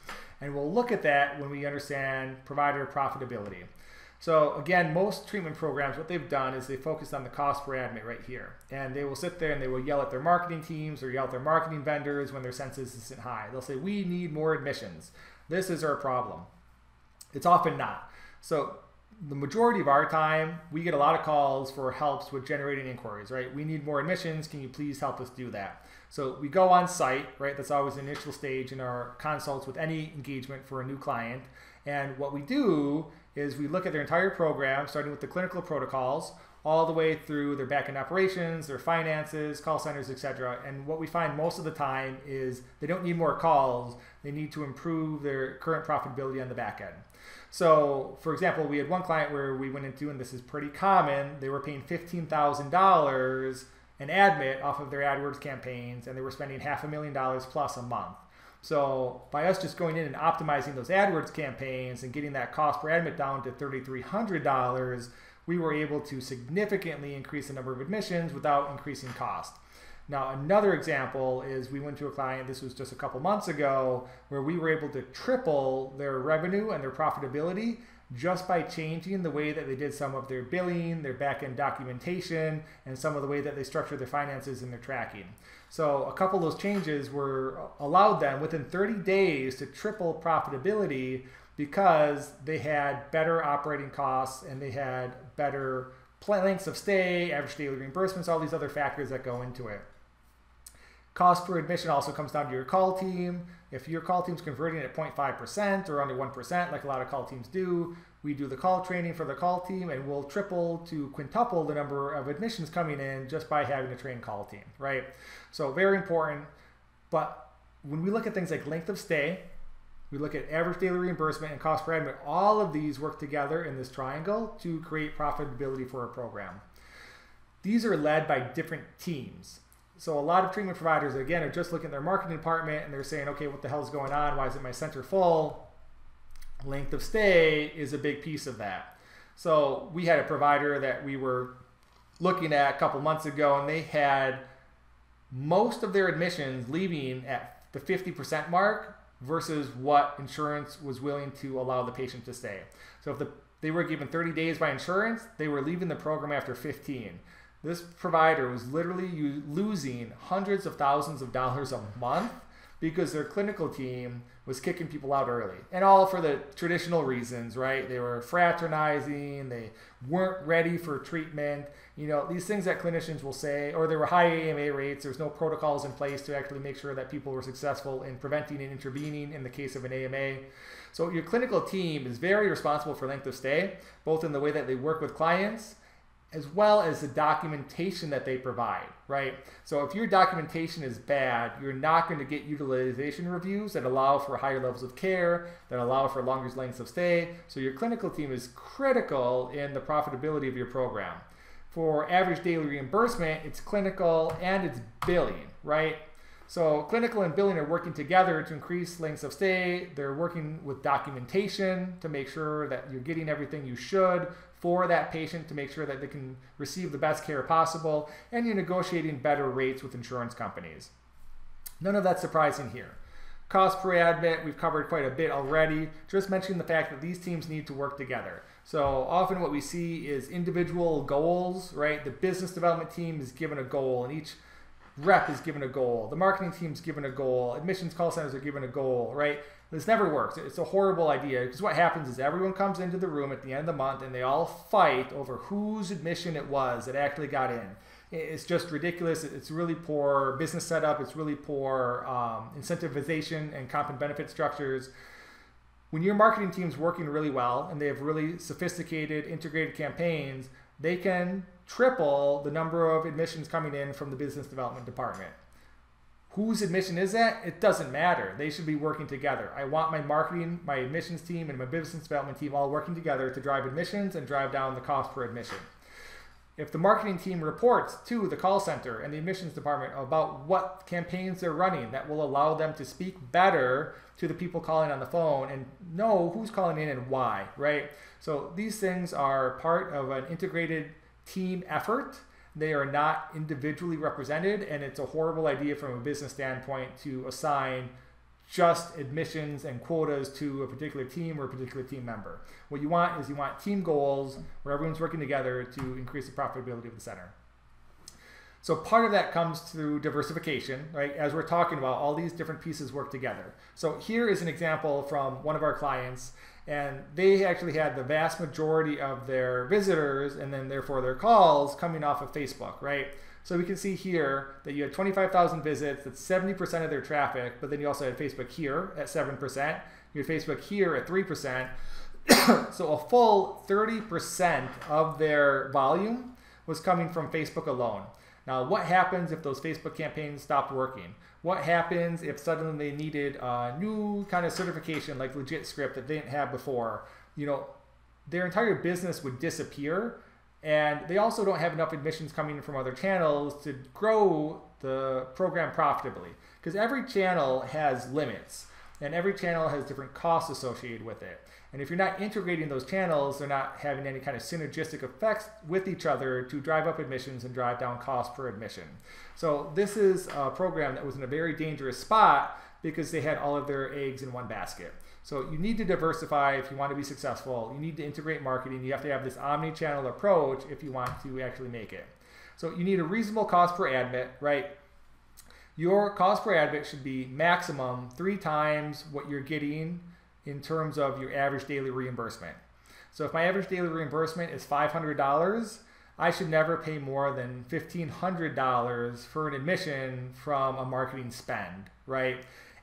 And we'll look at that when we understand provider profitability. So again, most treatment programs, what they've done is they focus on the cost per admit right here. And they will sit there and they will yell at their marketing teams or yell at their marketing vendors when their census isn't high. They'll say, we need more admissions. This is our problem. It's often not. So the majority of our time, we get a lot of calls for helps with generating inquiries, right? We need more admissions. Can you please help us do that? So we go on site, right? That's always the initial stage in our consults with any engagement for a new client. And what we do is we look at their entire program, starting with the clinical protocols, all the way through their back-end operations, their finances, call centers, etc. And what we find most of the time is they don't need more calls. They need to improve their current profitability on the back end. So, for example, we had one client where we went into, and this is pretty common, they were paying $15,000 an admit off of their AdWords campaigns, and they were spending $500,000 plus a month. So by us just going in and optimizing those AdWords campaigns and getting that cost per admit down to $3,300, we were able to significantly increase the number of admissions without increasing cost. Now, another example is we went to a client, this was just a couple months ago, where we were able to triple their revenue and their profitability just by changing the way that they did some of their billing, their back-end documentation, and some of the way that they structure their finances and their tracking. So a couple of those changes were allowed them within 30 days to triple profitability because they had better operating costs and they had better lengths of stay, average daily reimbursements, all these other factors that go into it. Cost per admission also comes down to your call team. If your call team's converting at 0.5% or under 1%, like a lot of call teams do, we do the call training for the call team and we'll triple to quintuple the number of admissions coming in just by having a trained call team, right? So very important. But when we look at things like length of stay, we look at average daily reimbursement and cost per admit, all of these work together in this triangle to create profitability for a program. These are led by different teams. So a lot of treatment providers, again, are just looking at their marketing department and they're saying, okay, what the hell is going on? Why isn't my center full? Length of stay is a big piece of that. So we had a provider that we were looking at a couple months ago, and they had most of their admissions leaving at the 50% mark versus what insurance was willing to allow the patient to stay. So if they were given 30 days by insurance, they were leaving the program after 15. This provider was literally losing hundreds of thousands of dollars a month because their clinical team was kicking people out early. And all for the traditional reasons, right? They were fraternizing, they weren't ready for treatment. You know, these things that clinicians will say, or there were high AMA rates, there's no protocols in place to actually make sure that people were successful in preventing and intervening in the case of an AMA. So your clinical team is very responsible for length of stay, both in the way that they work with clients, as well as the documentation that they provide, right? So if your documentation is bad, you're not going to get utilization reviews that allow for higher levels of care, that allow for longer lengths of stay. So your clinical team is critical in the profitability of your program. For average daily reimbursement, it's clinical and it's billing, right? So clinical and billing are working together to increase lengths of stay. They're working with documentation to make sure that you're getting everything you should for that patient to make sure that they can receive the best care possible, and you're negotiating better rates with insurance companies. None of that's surprising here. Cost per admit, we've covered quite a bit already. Just mentioning the fact that these teams need to work together. So often what we see is individual goals, right? The business development team is given a goal, and each rep is given a goal. The marketing team's given a goal. Admissions call centers are given a goal, right? This never works. It's a horrible idea, because what happens is everyone comes into the room at the end of the month and they all fight over whose admission it was that actually got in. It's just ridiculous. It's really poor business setup. It's really poor incentivization and comp and benefit structures. When your marketing team's working really well and they have really sophisticated integrated campaigns, they can triple the number of admissions coming in from the business development department. Whose admission is that? It doesn't matter. They should be working together. I want my marketing, my admissions team, and my business development team all working together to drive admissions and drive down the cost per admission. If the marketing team reports to the call center and the admissions department about what campaigns they're running, that will allow them to speak better to the people calling on the phone and know who's calling in and why, right? So these things are part of an integrated team effort. They are not individually represented, and it's a horrible idea from a business standpoint to assign just admissions and quotas to a particular team or a particular team member. What you want is you want team goals where everyone's working together to increase the profitability of the center. So part of that comes through diversification, right? As we're talking about, all these different pieces work together. So here is an example from one of our clients, and they actually had the vast majority of their visitors and then therefore their calls coming off of Facebook, right? So we can see here that you had 25,000 visits, that's 70% of their traffic, but then you also had Facebook here at 7%, you had Facebook here at 3%. So a full 30% of their volume was coming from Facebook alone. Now, what happens if those Facebook campaigns stopped working? What happens if suddenly they needed a new kind of certification like Legit Script that they didn't have before? You know, their entire business would disappear, and they also don't have enough admissions coming from other channels to grow the program profitably, because every channel has limits and every channel has different costs associated with it. And if you're not integrating those channels, they're not having any kind of synergistic effects with each other to drive up admissions and drive down cost per admission. So this is a program that was in a very dangerous spot because they had all of their eggs in one basket. So you need to diversify if you want to be successful. You need to integrate marketing. You have to have this omni-channel approach if you want to actually make it. So you need a reasonable cost per admit, right? Your cost per admit should be maximum 3 times what you're getting in terms of your average daily reimbursement. So if my average daily reimbursement is $500, I should never pay more than $1,500 for an admission from a marketing spend, right?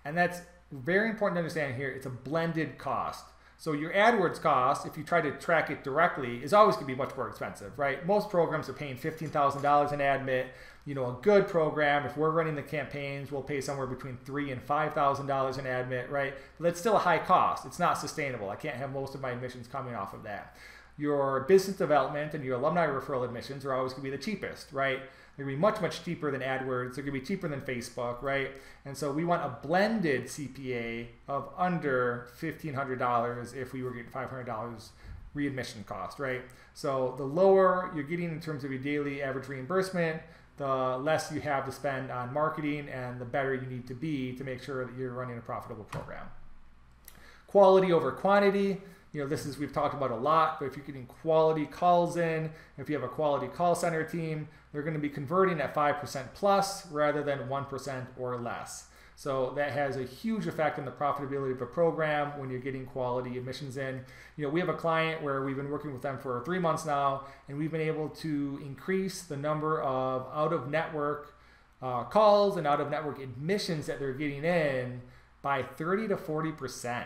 And that's very important to understand here. It's a blended cost. So your AdWords cost, if you try to track it directly, is always going to be much more expensive, right? Most programs are paying $15,000 an admit. You know, a good program, if we're running the campaigns, we'll pay somewhere between $3,000 and $5,000 an admit, right? But that's still a high cost. It's not sustainable. I can't have most of my admissions coming off of that. Your business development and your alumni referral admissions are always going to be the cheapest, right? They're going to be much, much cheaper than AdWords. They're going to be cheaper than Facebook, right? And so we want a blended CPA of under $1,500 if we were getting $500 readmission cost, right? So the lower you're getting in terms of your daily average reimbursement, the less you have to spend on marketing and the better you need to be to make sure that you're running a profitable program. Quality over quantity. You know, this is, we've talked about a lot, but if you're getting quality calls in, if you have a quality call center team, they're going to be converting at 5% plus rather than 1% or less. So that has a huge effect on the profitability of a program when you're getting quality admissions in. You know, we have a client where we've been working with them for 3 months now, and we've been able to increase the number of out-of-network calls and out-of-network admissions that they're getting in by 30 to 40%.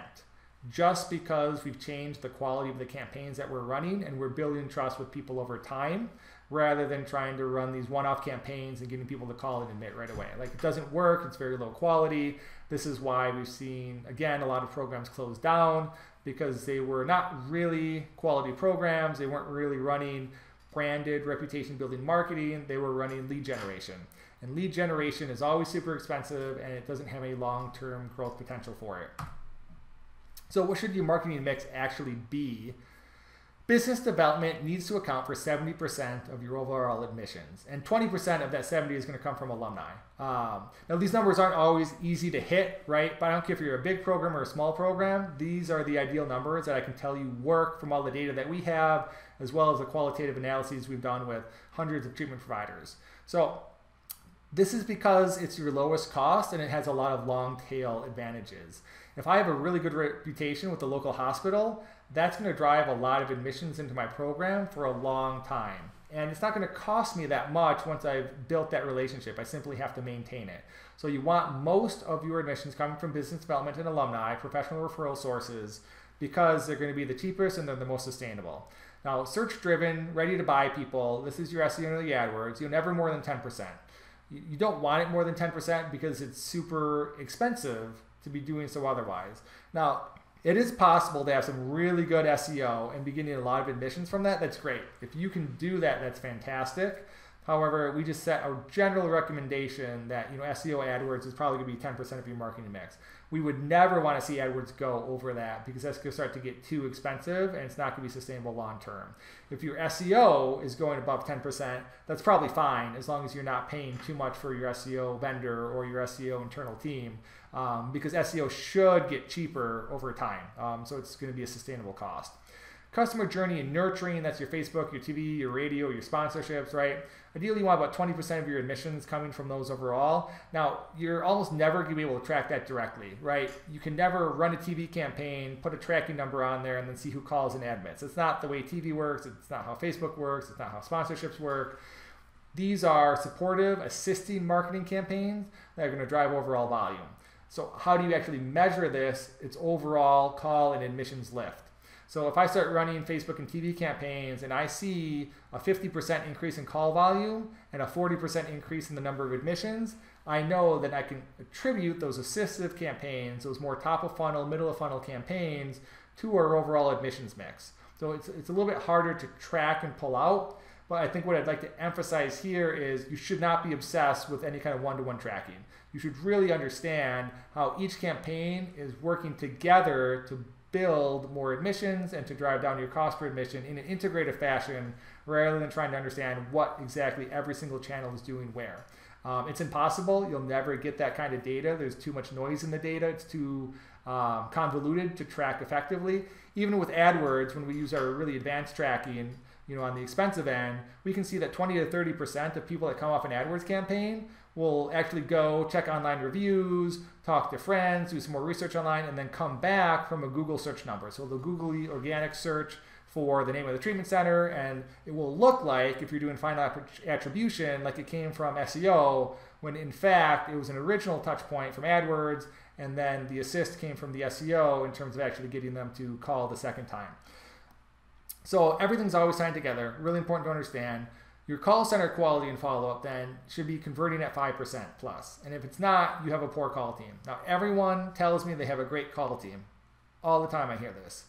Just because we've changed the quality of the campaigns that we're running and we're building trust with people over time rather than trying to run these one-off campaigns and getting people to call and admit right away. Like, it doesn't work. It's very low quality. This is why we've seen, again, a lot of programs close down because they were not really quality programs. They weren't really running branded reputation building marketing, they were running lead generation. And lead generation is always super expensive and it doesn't have any long-term growth potential for it. So what should your marketing mix actually be? Business development needs to account for 70% of your overall admissions, and 20% of that 70 is going to come from alumni. Now, these numbers aren't always easy to hit, right? But I don't care if you're a big program or a small program. These are the ideal numbers that I can tell you work from all the data that we have, as well as the qualitative analyses we've done with hundreds of treatment providers. So this is because it's your lowest cost and it has a lot of long tail advantages. If I have a really good reputation with the local hospital, that's going to drive a lot of admissions into my program for a long time. And it's not going to cost me that much once I've built that relationship. I simply have to maintain it. So you want most of your admissions coming from business development and alumni, professional referral sources, because they're going to be the cheapest and they're the most sustainable. Now, search-driven, ready-to-buy people, this is your SEO and the AdWords, you'll never more than 10%. You don't want it more than 10% because it's super expensive to be doing so otherwise. Now, it is possible to have some really good SEO and be getting a lot of admissions from that. That's great. If you can do that, that's fantastic. However, we just set a general recommendation that SEO AdWords is probably going to be 10% of your marketing mix. We would never want to see AdWords go over that because that's going to start to get too expensive and it's not going to be sustainable long term. If your SEO is going above 10%, that's probably fine as long as you're not paying too much for your SEO vendor or your SEO internal team, because SEO should get cheaper over time. So it's going to be a sustainable cost. Customer journey and nurturing, that's your Facebook, your TV, your radio, your sponsorships, right? Ideally, you want about 20% of your admissions coming from those overall. Now, you're almost never going to be able to track that directly, right? You can never run a TV campaign, put a tracking number on there, and then see who calls and admits. It's not the way TV works. It's not how Facebook works. It's not how sponsorships work. These are supportive, assisting marketing campaigns that are going to drive overall volume. So how do you actually measure this? It's overall call and admissions lift. So if I start running Facebook and TV campaigns and I see a 50% increase in call volume and a 40% increase in the number of admissions, I know that I can attribute those assistive campaigns, those more top of funnel, middle of funnel campaigns, to our overall admissions mix. So it's a little bit harder to track and pull out, but I think what I'd like to emphasize here is you should not be obsessed with any kind of one-to-one tracking. You should really understand how each campaign is working together to build more admissions and to drive down your cost per admission in an integrated fashion rather than trying to understand what exactly every single channel is doing where. It's impossible. You'll never get that kind of data. There's too much noise in the data. It's too convoluted to track effectively. Even with AdWords, when we use our really advanced tracking, on the expensive end, we can see that 20 to 30% of people that come off an AdWords campaign will actually go check online reviews, talk to friends, do some more research online, and then come back from a Google search number. So they'll Google the organic search for the name of the treatment center, and it will look like, if you're doing final attribution, like it came from SEO, when in fact it was an original touch point from AdWords, and then the assist came from the SEO in terms of actually getting them to call the second time. So everything's always tied together. Really important to understand. Your call center quality and follow-up then should be converting at 5% plus. And if it's not, you have a poor call team. Now, everyone tells me they have a great call team. All the time I hear this.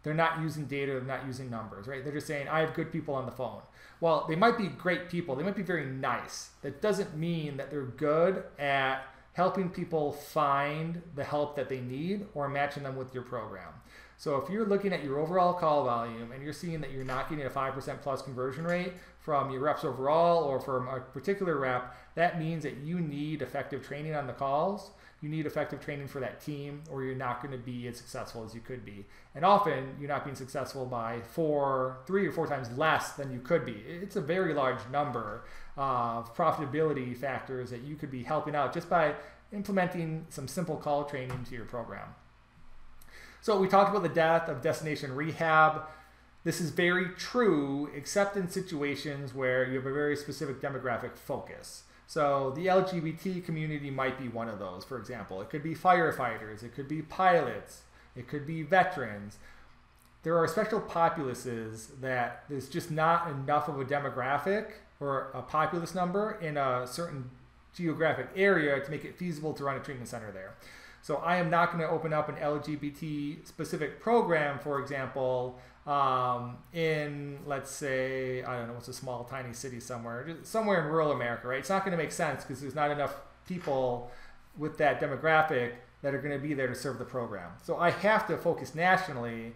They're not using data, they're not using numbers, right? They're just saying, I have good people on the phone. Well, they might be great people. They might be very nice. That doesn't mean that they're good at helping people find the help that they need or matching them with your program. So if you're looking at your overall call volume and you're seeing that you're not getting a 5% plus conversion rate from your reps overall or from a particular rep, that means that you need effective training on the calls. You need effective training for that team, or you're not going to be as successful as you could be. And often you're not being successful by 3 or 4 times less than you could be. It's a very large number of profitability factors that you could be helping out just by implementing some simple call training to your program. So we talked about the death of destination rehab. This is very true, except in situations where you have a very specific demographic focus. So the LGBT community might be one of those, for example. It could be firefighters, it could be pilots, it could be veterans. There are special populaces that there's just not enough of a demographic or a populace number in a certain geographic area to make it feasible to run a treatment center there. So I am not going to open up an LGBT specific program, for example, in, let's say, I don't know, what's a small tiny city somewhere, just somewhere in rural America, right? It's not going to make sense because there's not enough people with that demographic that are going to be there to serve the program. So I have to focus nationally,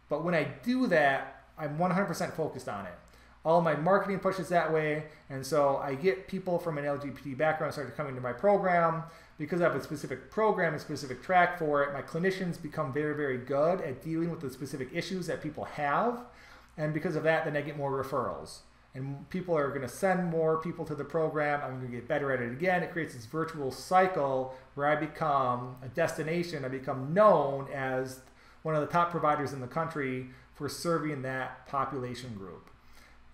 but when I do that, I'm 100% focused on it. All my marketing pushes that way, and so I get people from an LGBT background start coming to my program. Because I have a specific program, a specific track for it, my clinicians become very, very good at dealing with the specific issues that people have, and because of that, then I get more referrals. And people are going to send more people to the program. I'm going to get better at it again. It creates this virtual cycle where I become a destination. I become known as one of the top providers in the country for serving that population group.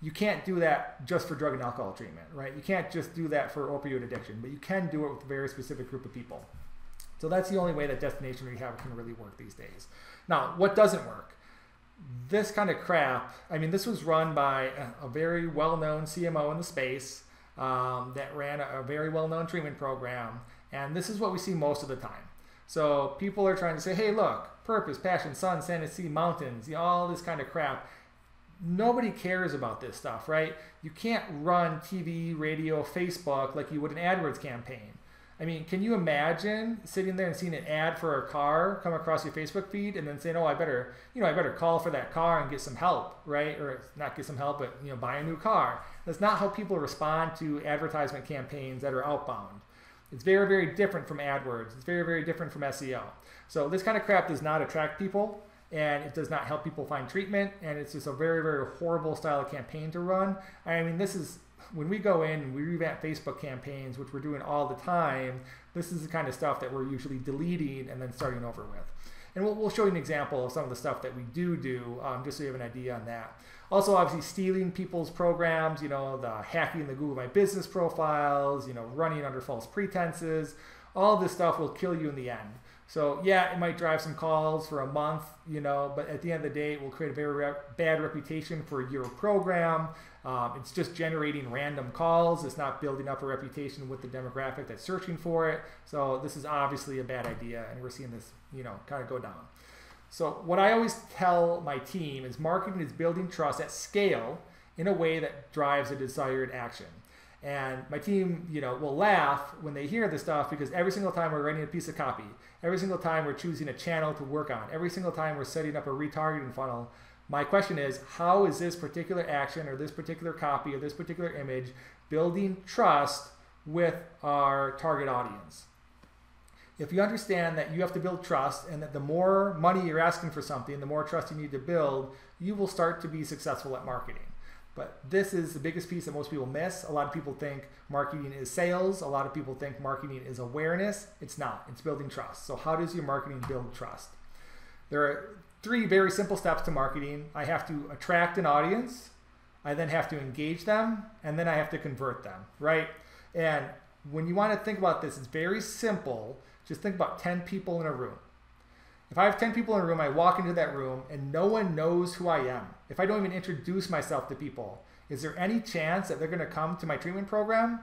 You can't do that just for drug and alcohol treatment, right? You can't just do that for opioid addiction, but you can do it with a very specific group of people. So that's the only way that destination rehab can really work these days. Now, what doesn't work? This kind of crap, I mean, this was run by a very well-known CMO in the space that ran a very well-known treatment program, and this is what we see most of the time. So people are trying to say, hey, look, purpose, passion, sun, sand, sea, mountains, all this kind of crap. Nobody cares about this stuff, right? You can't run TV, radio, Facebook like you would an AdWords campaign. I mean, can you imagine sitting there and seeing an ad for a car come across your Facebook feed and then saying, oh, I better call for that car and get some help, right? Or not get some help, but buy a new car. That's not how people respond to advertisement campaigns that are outbound. It's very, very different from AdWords. It's very, very different from SEO. So this kind of crap does not attract people, and it does not help people find treatment, and it's just a very, very horrible style of campaign to run. I mean, this is, when we go in and we revamp Facebook campaigns, which we're doing all the time, this is the kind of stuff that we're usually deleting and then starting over with. And we'll show you an example of some of the stuff that we do, just so you have an idea on that. Also, obviously, stealing people's programs, the hacking the Google My Business profiles, running under false pretenses. All this stuff will kill you in the end. So yeah, it might drive some calls for a month, but at the end of the day, it will create a very bad reputation for your program. It's just generating random calls. It's not building up a reputation with the demographic that's searching for it. So this is obviously a bad idea, and we're seeing this, kind of go down. So what I always tell my team is marketing is building trust at scale in a way that drives a desired action. And my team, will laugh when they hear this stuff, because every single time we're writing a piece of copy, every single time we're choosing a channel to work on, every single time we're setting up a retargeting funnel, my question is, how is this particular action or this particular copy or this particular image building trust with our target audience? If you understand that you have to build trust, and that the more money you're asking for something, the more trust you need to build, you will start to be successful at marketing. But this is the biggest piece that most people miss. A lot of people think marketing is sales. A lot of people think marketing is awareness. It's not. It's building trust. So how does your marketing build trust? There are 3 very simple steps to marketing. I have to attract an audience. I then have to engage them. And then I have to convert them, right? And when you want to think about this, it's very simple. Just think about 10 people in a room. If I have 10 people in a room, I walk into that room and no one knows who I am. If I don't even introduce myself to people, is there any chance that they're going to come to my treatment program?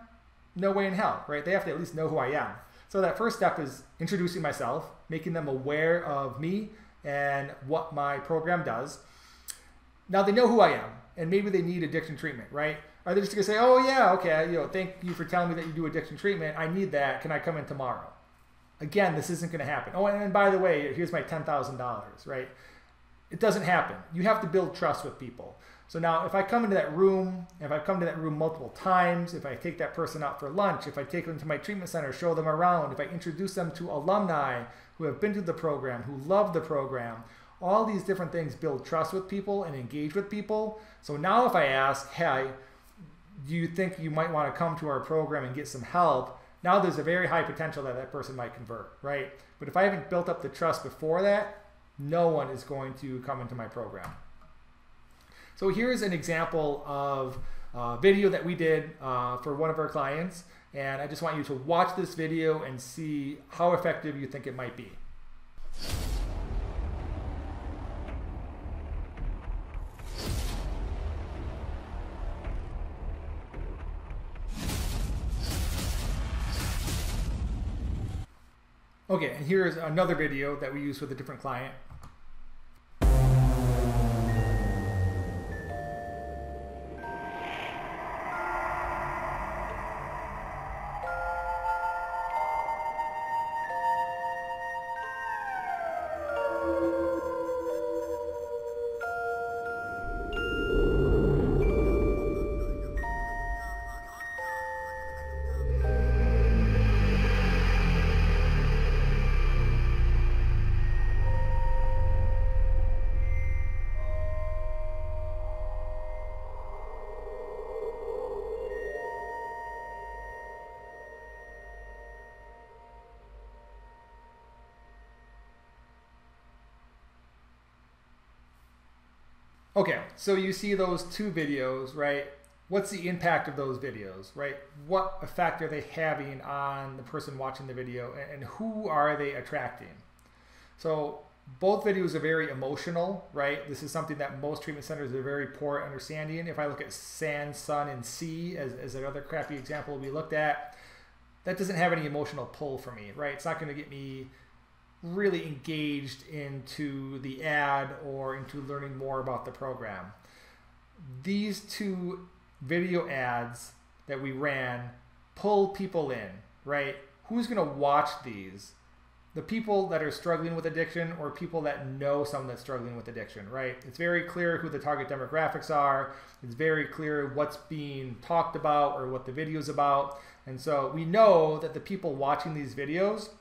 No way in hell, right? They have to at least know who I am. So that first step is introducing myself, making them aware of me and what my program does. Now they know who I am, and maybe they need addiction treatment, right? Are they just going to say, oh yeah, okay, thank you for telling me that you do addiction treatment. I need that. Can I come in tomorrow? Again, this isn't going to happen. Oh, and by the way, here's my $10,000, right? It doesn't happen. You have to build trust with people. So now if I come into that room, if I come to that room multiple times, if I take that person out for lunch, if I take them to my treatment center, show them around, if I introduce them to alumni who have been to the program, who love the program, all these different things build trust with people and engage with people. So now if I ask, hey, do you think you might want to come to our program and get some help? Now there's a very high potential that that person might convert, right? But if I haven't built up the trust before that, no one is going to come into my program. So here's an example of a video that we did for one of our clients, and I just want you to watch this video and see how effective you think it might be. Okay, and here's another video that we use with a different client. Okay, so you see those two videos, right? What's the impact of those videos, right? What effect are they having on the person watching the video, and who are they attracting? So both videos are very emotional, right? This is something that most treatment centers are very poor at understanding. If I look at sand, sun, and sea as another crappy example we looked at, that doesn't have any emotional pull for me, right? It's not going to get me really engaged into the ad or into learning more about the program. These two video ads that we ran pull people in, right? Who's going to watch these? The people that are struggling with addiction or people that know someone that's struggling with addiction, right? It's very clear who the target demographics are. It's very clear what's being talked about or what the video is about. And so we know that the people watching these videos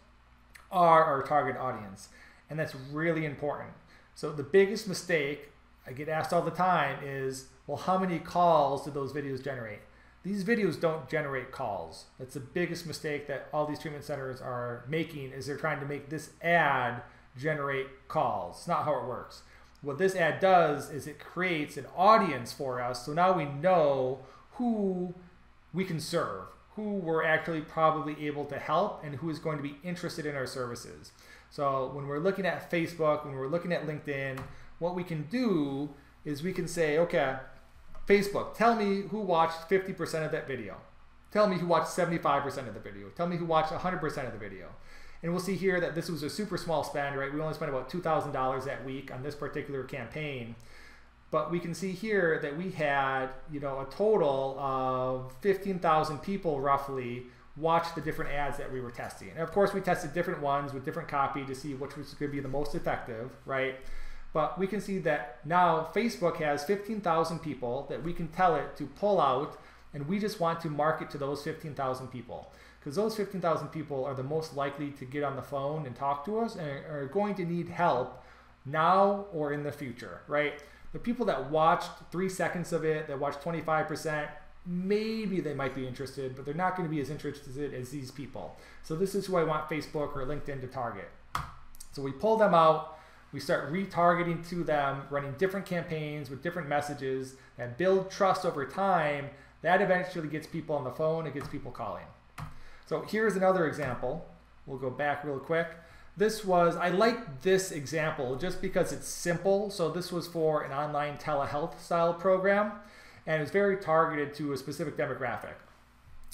are our target audience. And that's really important. So the biggest mistake I get asked all the time is, well, how many calls do those videos generate? These videos don't generate calls. That's the biggest mistake that all these treatment centers are making, is they're trying to make this ad generate calls. It's not how it works. What this ad does is it creates an audience for us. So now we know who we can serve, who we're actually probably able to help, and who is going to be interested in our services. So when we're looking at Facebook, when we're looking at LinkedIn, what we can do is we can say, okay, Facebook, tell me who watched 50% of that video. Tell me who watched 75% of the video. Tell me who watched 100% of the video. And we'll see here that this was a super small spend, right? We only spent about $2,000 that week on this particular campaign. But we can see here that we had, a total of 15,000 people roughly watch the different ads that we were testing. And of course, we tested different ones with different copy to see which was going to be the most effective, right? But we can see that now Facebook has 15,000 people that we can tell it to pull out, and we just want to market to those 15,000 people. Because those 15,000 people are the most likely to get on the phone and talk to us and are going to need help now or in the future, right? The people that watched 3 seconds of it, that watched 25%, maybe they might be interested, but they're not going to be as interested as these people. So this is who I want Facebook or LinkedIn to target. So we pull them out, we start retargeting to them, running different campaigns with different messages that build trust over time. That eventually gets people on the phone, it gets people calling. So here's another example. We'll go back real quick. I like this example just because it's simple. So this was for an online telehealth style program, and it's very targeted to a specific demographic.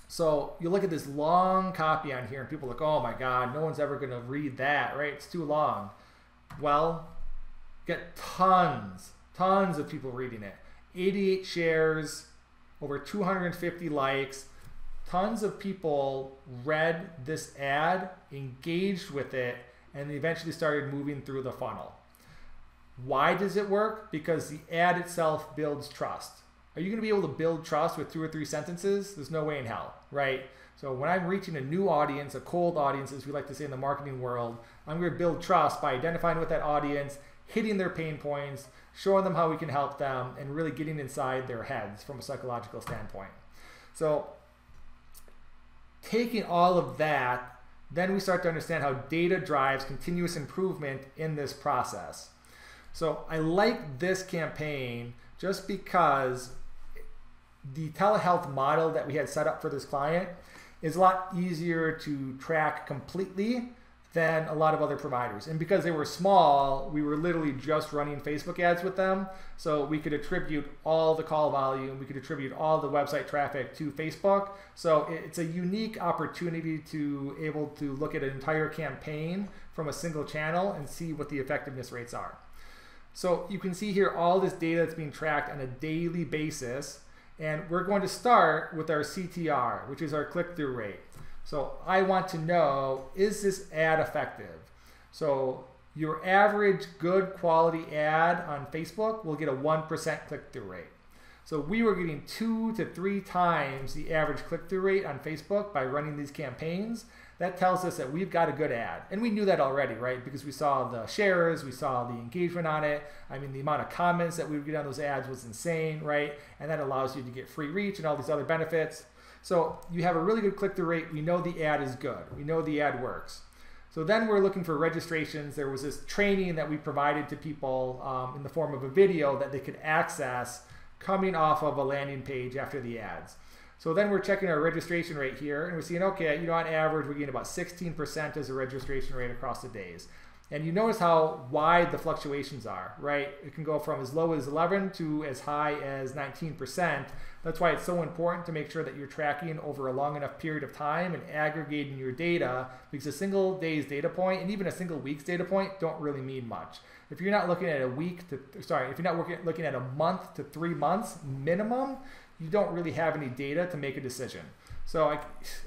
So you look at this long copy on here and people are like, oh my God, no one's ever going to read that, right? It's too long. Well, get tons of people reading it. 88 shares, over 250 likes. Tons of people read this ad, engaged with it, and eventually started moving through the funnel. Why does it work? Because the ad itself builds trust. Are you going to be able to build trust with 2 or 3 sentences? There's no way in hell, right? So when I'm reaching a new audience, a cold audience, as we like to say in the marketing world, I'm going to build trust by identifying with that audience, hitting their pain points, showing them how we can help them, and really getting inside their heads from a psychological standpoint. So taking all of that, then we start to understand how data drives continuous improvement in this process. So I like this campaign just because the telehealth model that we had set up for this client is a lot easier to track completely than a lot of other providers. And because they were small, we were literally just running Facebook ads with them. So we could attribute all the call volume, we could attribute all the website traffic to Facebook. So it's a unique opportunity to able to look at an entire campaign from a single channel and see what the effectiveness rates are. So you can see here all this data that's being tracked on a daily basis. And we're going to start with our CTR, which is our click-through rate. So I want to know, is this ad effective? So your average good quality ad on Facebook will get a 1% click-through rate. So we were getting 2 to 3 times the average click-through rate on Facebook by running these campaigns. That tells us that we've got a good ad. And we knew that already, right? Because we saw the shares, we saw the engagement on it. I mean, the amount of comments that we would get on those ads was insane, right? And that allows you to get free reach and all these other benefits. So you have a really good click-through rate. We know the ad is good. We know the ad works. So then we're looking for registrations. There was this training that we provided to people in the form of a video that they could access coming off of a landing page after the ads. So then we're checking our registration rate here, and we're seeing, okay, on average, we're getting about 16% as a registration rate across the days. And you notice how wide the fluctuations are, right? It can go from as low as 11 to as high as 19%. That's why it's so important to make sure that you're tracking over a long enough period of time and aggregating your data, because a single day's data point and even a single week's data point don't really mean much. If you're not looking at if you're not looking at a month to 3 months minimum, you don't really have any data to make a decision. So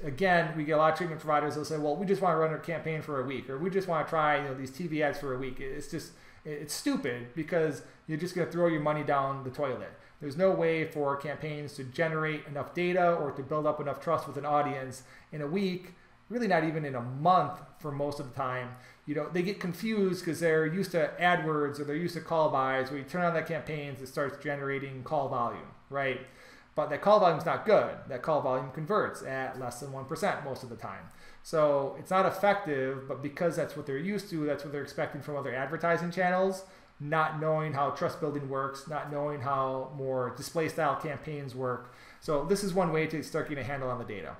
again, we get a lot of treatment providers that'll say, well, we just want to run a campaign for a week, or we just want to try these TV ads for a week. It's stupid, because you're just going to throw your money down the toilet. There's no way for campaigns to generate enough data or to build up enough trust with an audience in a week, really not even in a month for most of the time. They get confused because they're used to AdWords or they're used to call buys, where you turn on that campaigns, it starts generating call volume, right? But that call volume is not good. That call volume converts at less than 1% most of the time. So it's not effective, but because that's what they're used to, that's what they're expecting from other advertising channels, not knowing how trust building works, not knowing how more display style campaigns work. So this is one way to start getting a handle on the data.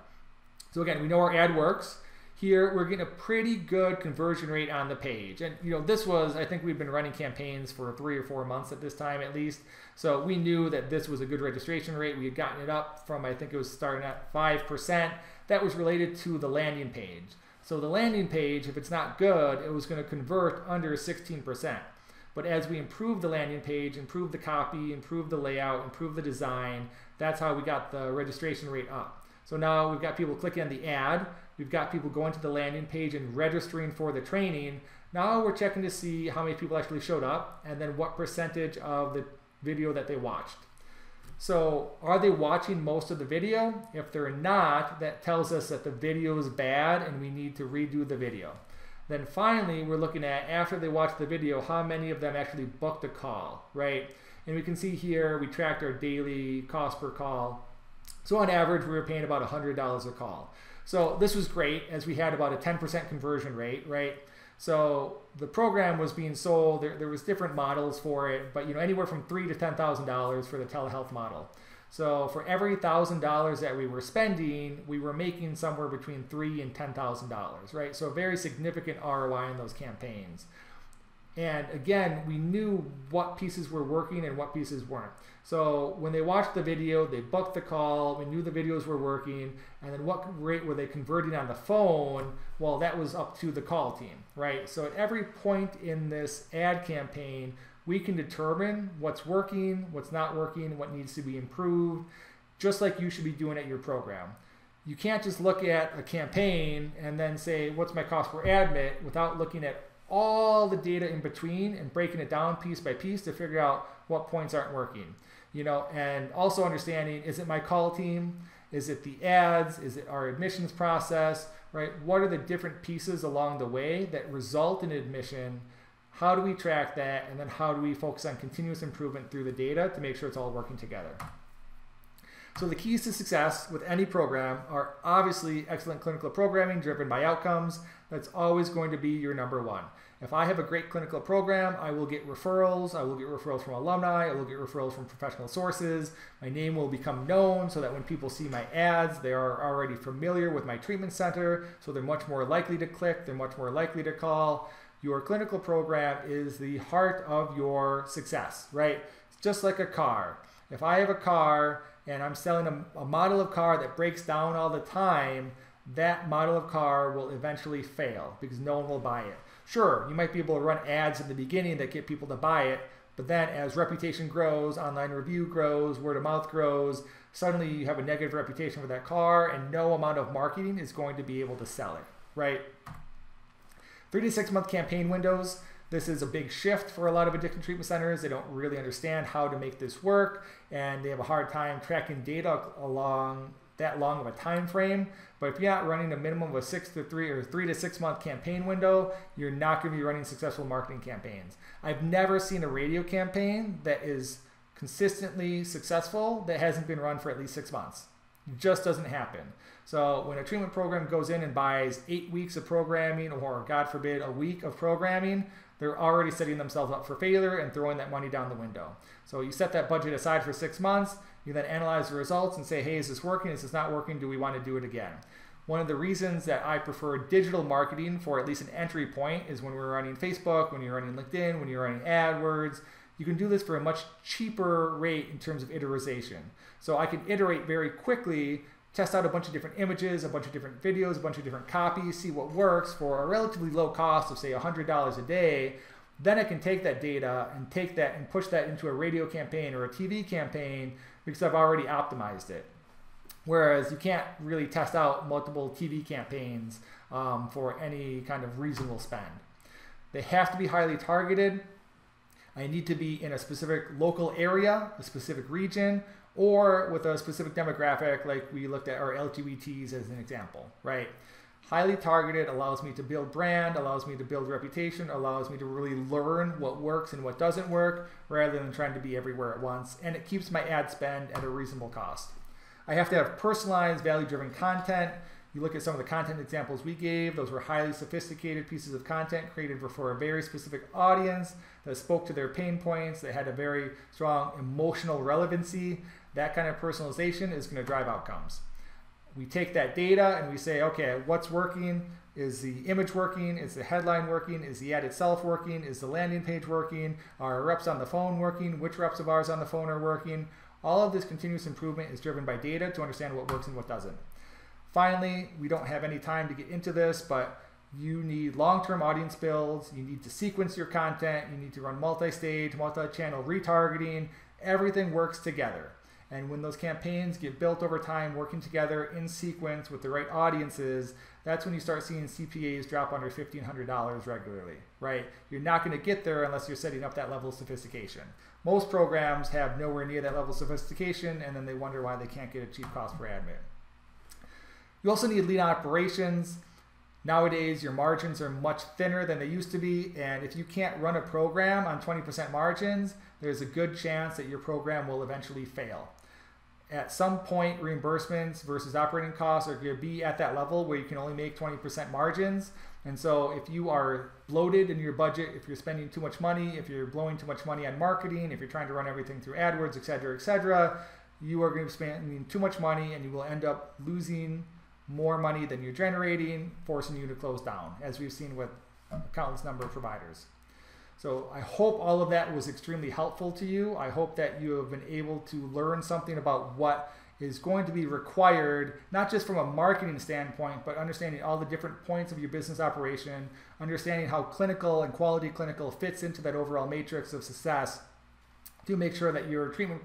So again, we know our ad works. Here, we're getting a pretty good conversion rate on the page. And this was, I think we've been running campaigns for 3 or 4 months at this time at least. So we knew that this was a good registration rate. We had gotten it up from, I think it was starting at 5%. That was related to the landing page. So the landing page, if it's not good, it was going to convert under 16%. But as we improved the landing page, improved the copy, improved the layout, improved the design, that's how we got the registration rate up. So now we've got people clicking on the ad. We've got people going to the landing page and registering for the training. Now we're checking to see how many people actually showed up and then what percentage of the video that they watched. So are they watching most of the video? If they're not, that tells us that the video is bad and we need to redo the video. Then finally, we're looking at, after they watch the video, how many of them actually booked a call, right? And we can see here, we tracked our daily cost per call. So on average, we were paying about $100 a call. So this was great, as we had about a 10% conversion rate, right? So the program was being sold, there was different models for it, but anywhere from $3,000 to $10,000 for the telehealth model. So for every $1,000 that we were spending, we were making somewhere between $3,000 and $10,000, right? So a very significant ROI in those campaigns. And again, we knew what pieces were working and what pieces weren't. So when they watched the video, they booked the call, we knew the videos were working, and then what rate were they converting on the phone? Well, that was up to the call team, right? So at every point in this ad campaign, we can determine what's working, what's not working, what needs to be improved, just like you should be doing at your program. You can't just look at a campaign and then say, what's my cost per admit, without looking at all the data in between and breaking it down piece by piece to figure out what points aren't working. And also understanding, is it my call team? Is it the ads? Is it our admissions process, right? What are the different pieces along the way that result in admission? How do we track that? And then how do we focus on continuous improvement through the data to make sure it's all working together? So the keys to success with any program are obviously excellent clinical programming driven by outcomes. That's always going to be your number one. If I have a great clinical program, I will get referrals. I will get referrals from alumni. I will get referrals from professional sources. My name will become known so that when people see my ads, they are already familiar with my treatment center. So they're much more likely to click. They're much more likely to call. Your clinical program is the heart of your success, right? It's just like a car. If I have a car and I'm selling a model of car that breaks down all the time, that model of car will eventually fail because no one will buy it. Sure, you might be able to run ads in the beginning that get people to buy it, but then as reputation grows, online review grows, word of mouth grows, suddenly you have a negative reputation for that car and no amount of marketing is going to be able to sell it, right? 3 to 6 month campaign windows. This is a big shift for a lot of addiction treatment centers. They don't really understand how to make this work, and they have a hard time tracking data along that long of a time frame. But if you're not running a minimum of a 3 to 6 month campaign window, you're not going to be running successful marketing campaigns. I've never seen a radio campaign that is consistently successful that hasn't been run for at least 6 months. It just doesn't happen. So when a treatment program goes in and buys 8 weeks of programming, or God forbid, a week of programming, they're already setting themselves up for failure and throwing that money down the window. So you set that budget aside for 6 months, you then analyze the results and say, hey, is this working? Is this not working? Do we want to do it again? One of the reasons that I prefer digital marketing for at least an entry point is when we're running Facebook, when you're running LinkedIn, when you're running AdWords. You can do this for a much cheaper rate in terms of iteration. So I can iterate very quickly, test out a bunch of different images, a bunch of different videos, a bunch of different copies, see what works for a relatively low cost of say $100 a day. Then I can take that data and take that and push that into a radio campaign or a TV campaign because I've already optimized it. Whereas you can't really test out multiple TV campaigns for any kind of reasonable spend. They have to be highly targeted. I need to be in a specific local area, a specific region, or with a specific demographic, like we looked at our LGBTs as an example, right? Highly targeted allows me to build brand, allows me to build reputation, allows me to really learn what works and what doesn't work, rather than trying to be everywhere at once, and it keeps my ad spend at a reasonable cost. I have to have personalized, value-driven content. You look at some of the content examples we gave, those were highly sophisticated pieces of content created for a very specific audience that spoke to their pain points, that had a very strong emotional relevancy. That kind of personalization is going to drive outcomes. We take that data and we say, okay, what's working? Is the image working? Is the headline working? Is the ad itself working? Is the landing page working? Are our reps on the phone working? Which reps of ours on the phone are working? All of this continuous improvement is driven by data to understand what works and what doesn't. Finally, we don't have any time to get into this, but you need long-term audience builds. You need to sequence your content. You need to run multi-stage, multi-channel retargeting. Everything works together. And when those campaigns get built over time, working together in sequence with the right audiences, that's when you start seeing CPAs drop under $1,500 regularly, right? You're not going to get there unless you're setting up that level of sophistication. Most programs have nowhere near that level of sophistication, and then they wonder why they can't get a cheap cost per admin. You also need lean operations. Nowadays, your margins are much thinner than they used to be, and if you can't run a program on 20% margins, there's a good chance that your program will eventually fail. At some point, reimbursements versus operating costs are going to be at that level where you can only make 20% margins. And so if you are bloated in your budget, if you're spending too much money, if you're blowing too much money on marketing, if you're trying to run everything through AdWords, et cetera, you are going to be spending too much money and you will end up losing more money than you're generating, forcing you to close down, as we've seen with a countless number of providers. So I hope all of that was extremely helpful to you. I hope that you have been able to learn something about what is going to be required, not just from a marketing standpoint, but understanding all the different points of your business operation, understanding how clinical and quality clinical fits into that overall matrix of success to make sure that your treatment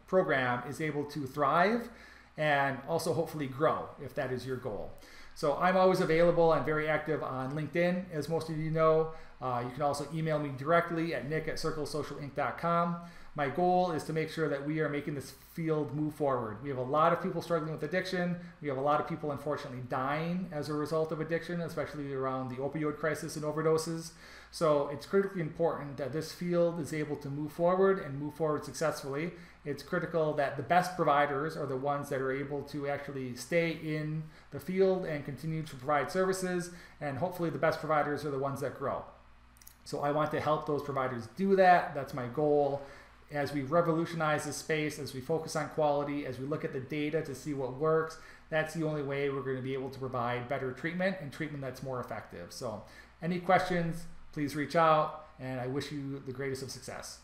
program is able to thrive and also hopefully grow if that is your goal. So I'm always available. I'm very active on LinkedIn, as most of you know. You can also email me directly at nick@circlesocialinc.com. My goal is to make sure that we are making this field move forward. We have a lot of people struggling with addiction. We have a lot of people unfortunately dying as a result of addiction, especially around the opioid crisis and overdoses. So it's critically important that this field is able to move forward and move forward successfully. It's critical that the best providers are the ones that are able to actually stay in the field and continue to provide services, and hopefully the best providers are the ones that grow. So I want to help those providers do that. That's my goal. As we revolutionize this space, as we focus on quality, as we look at the data to see what works, that's the only way we're going to be able to provide better treatment and treatment that's more effective. So any questions, please reach out, and I wish you the greatest of success.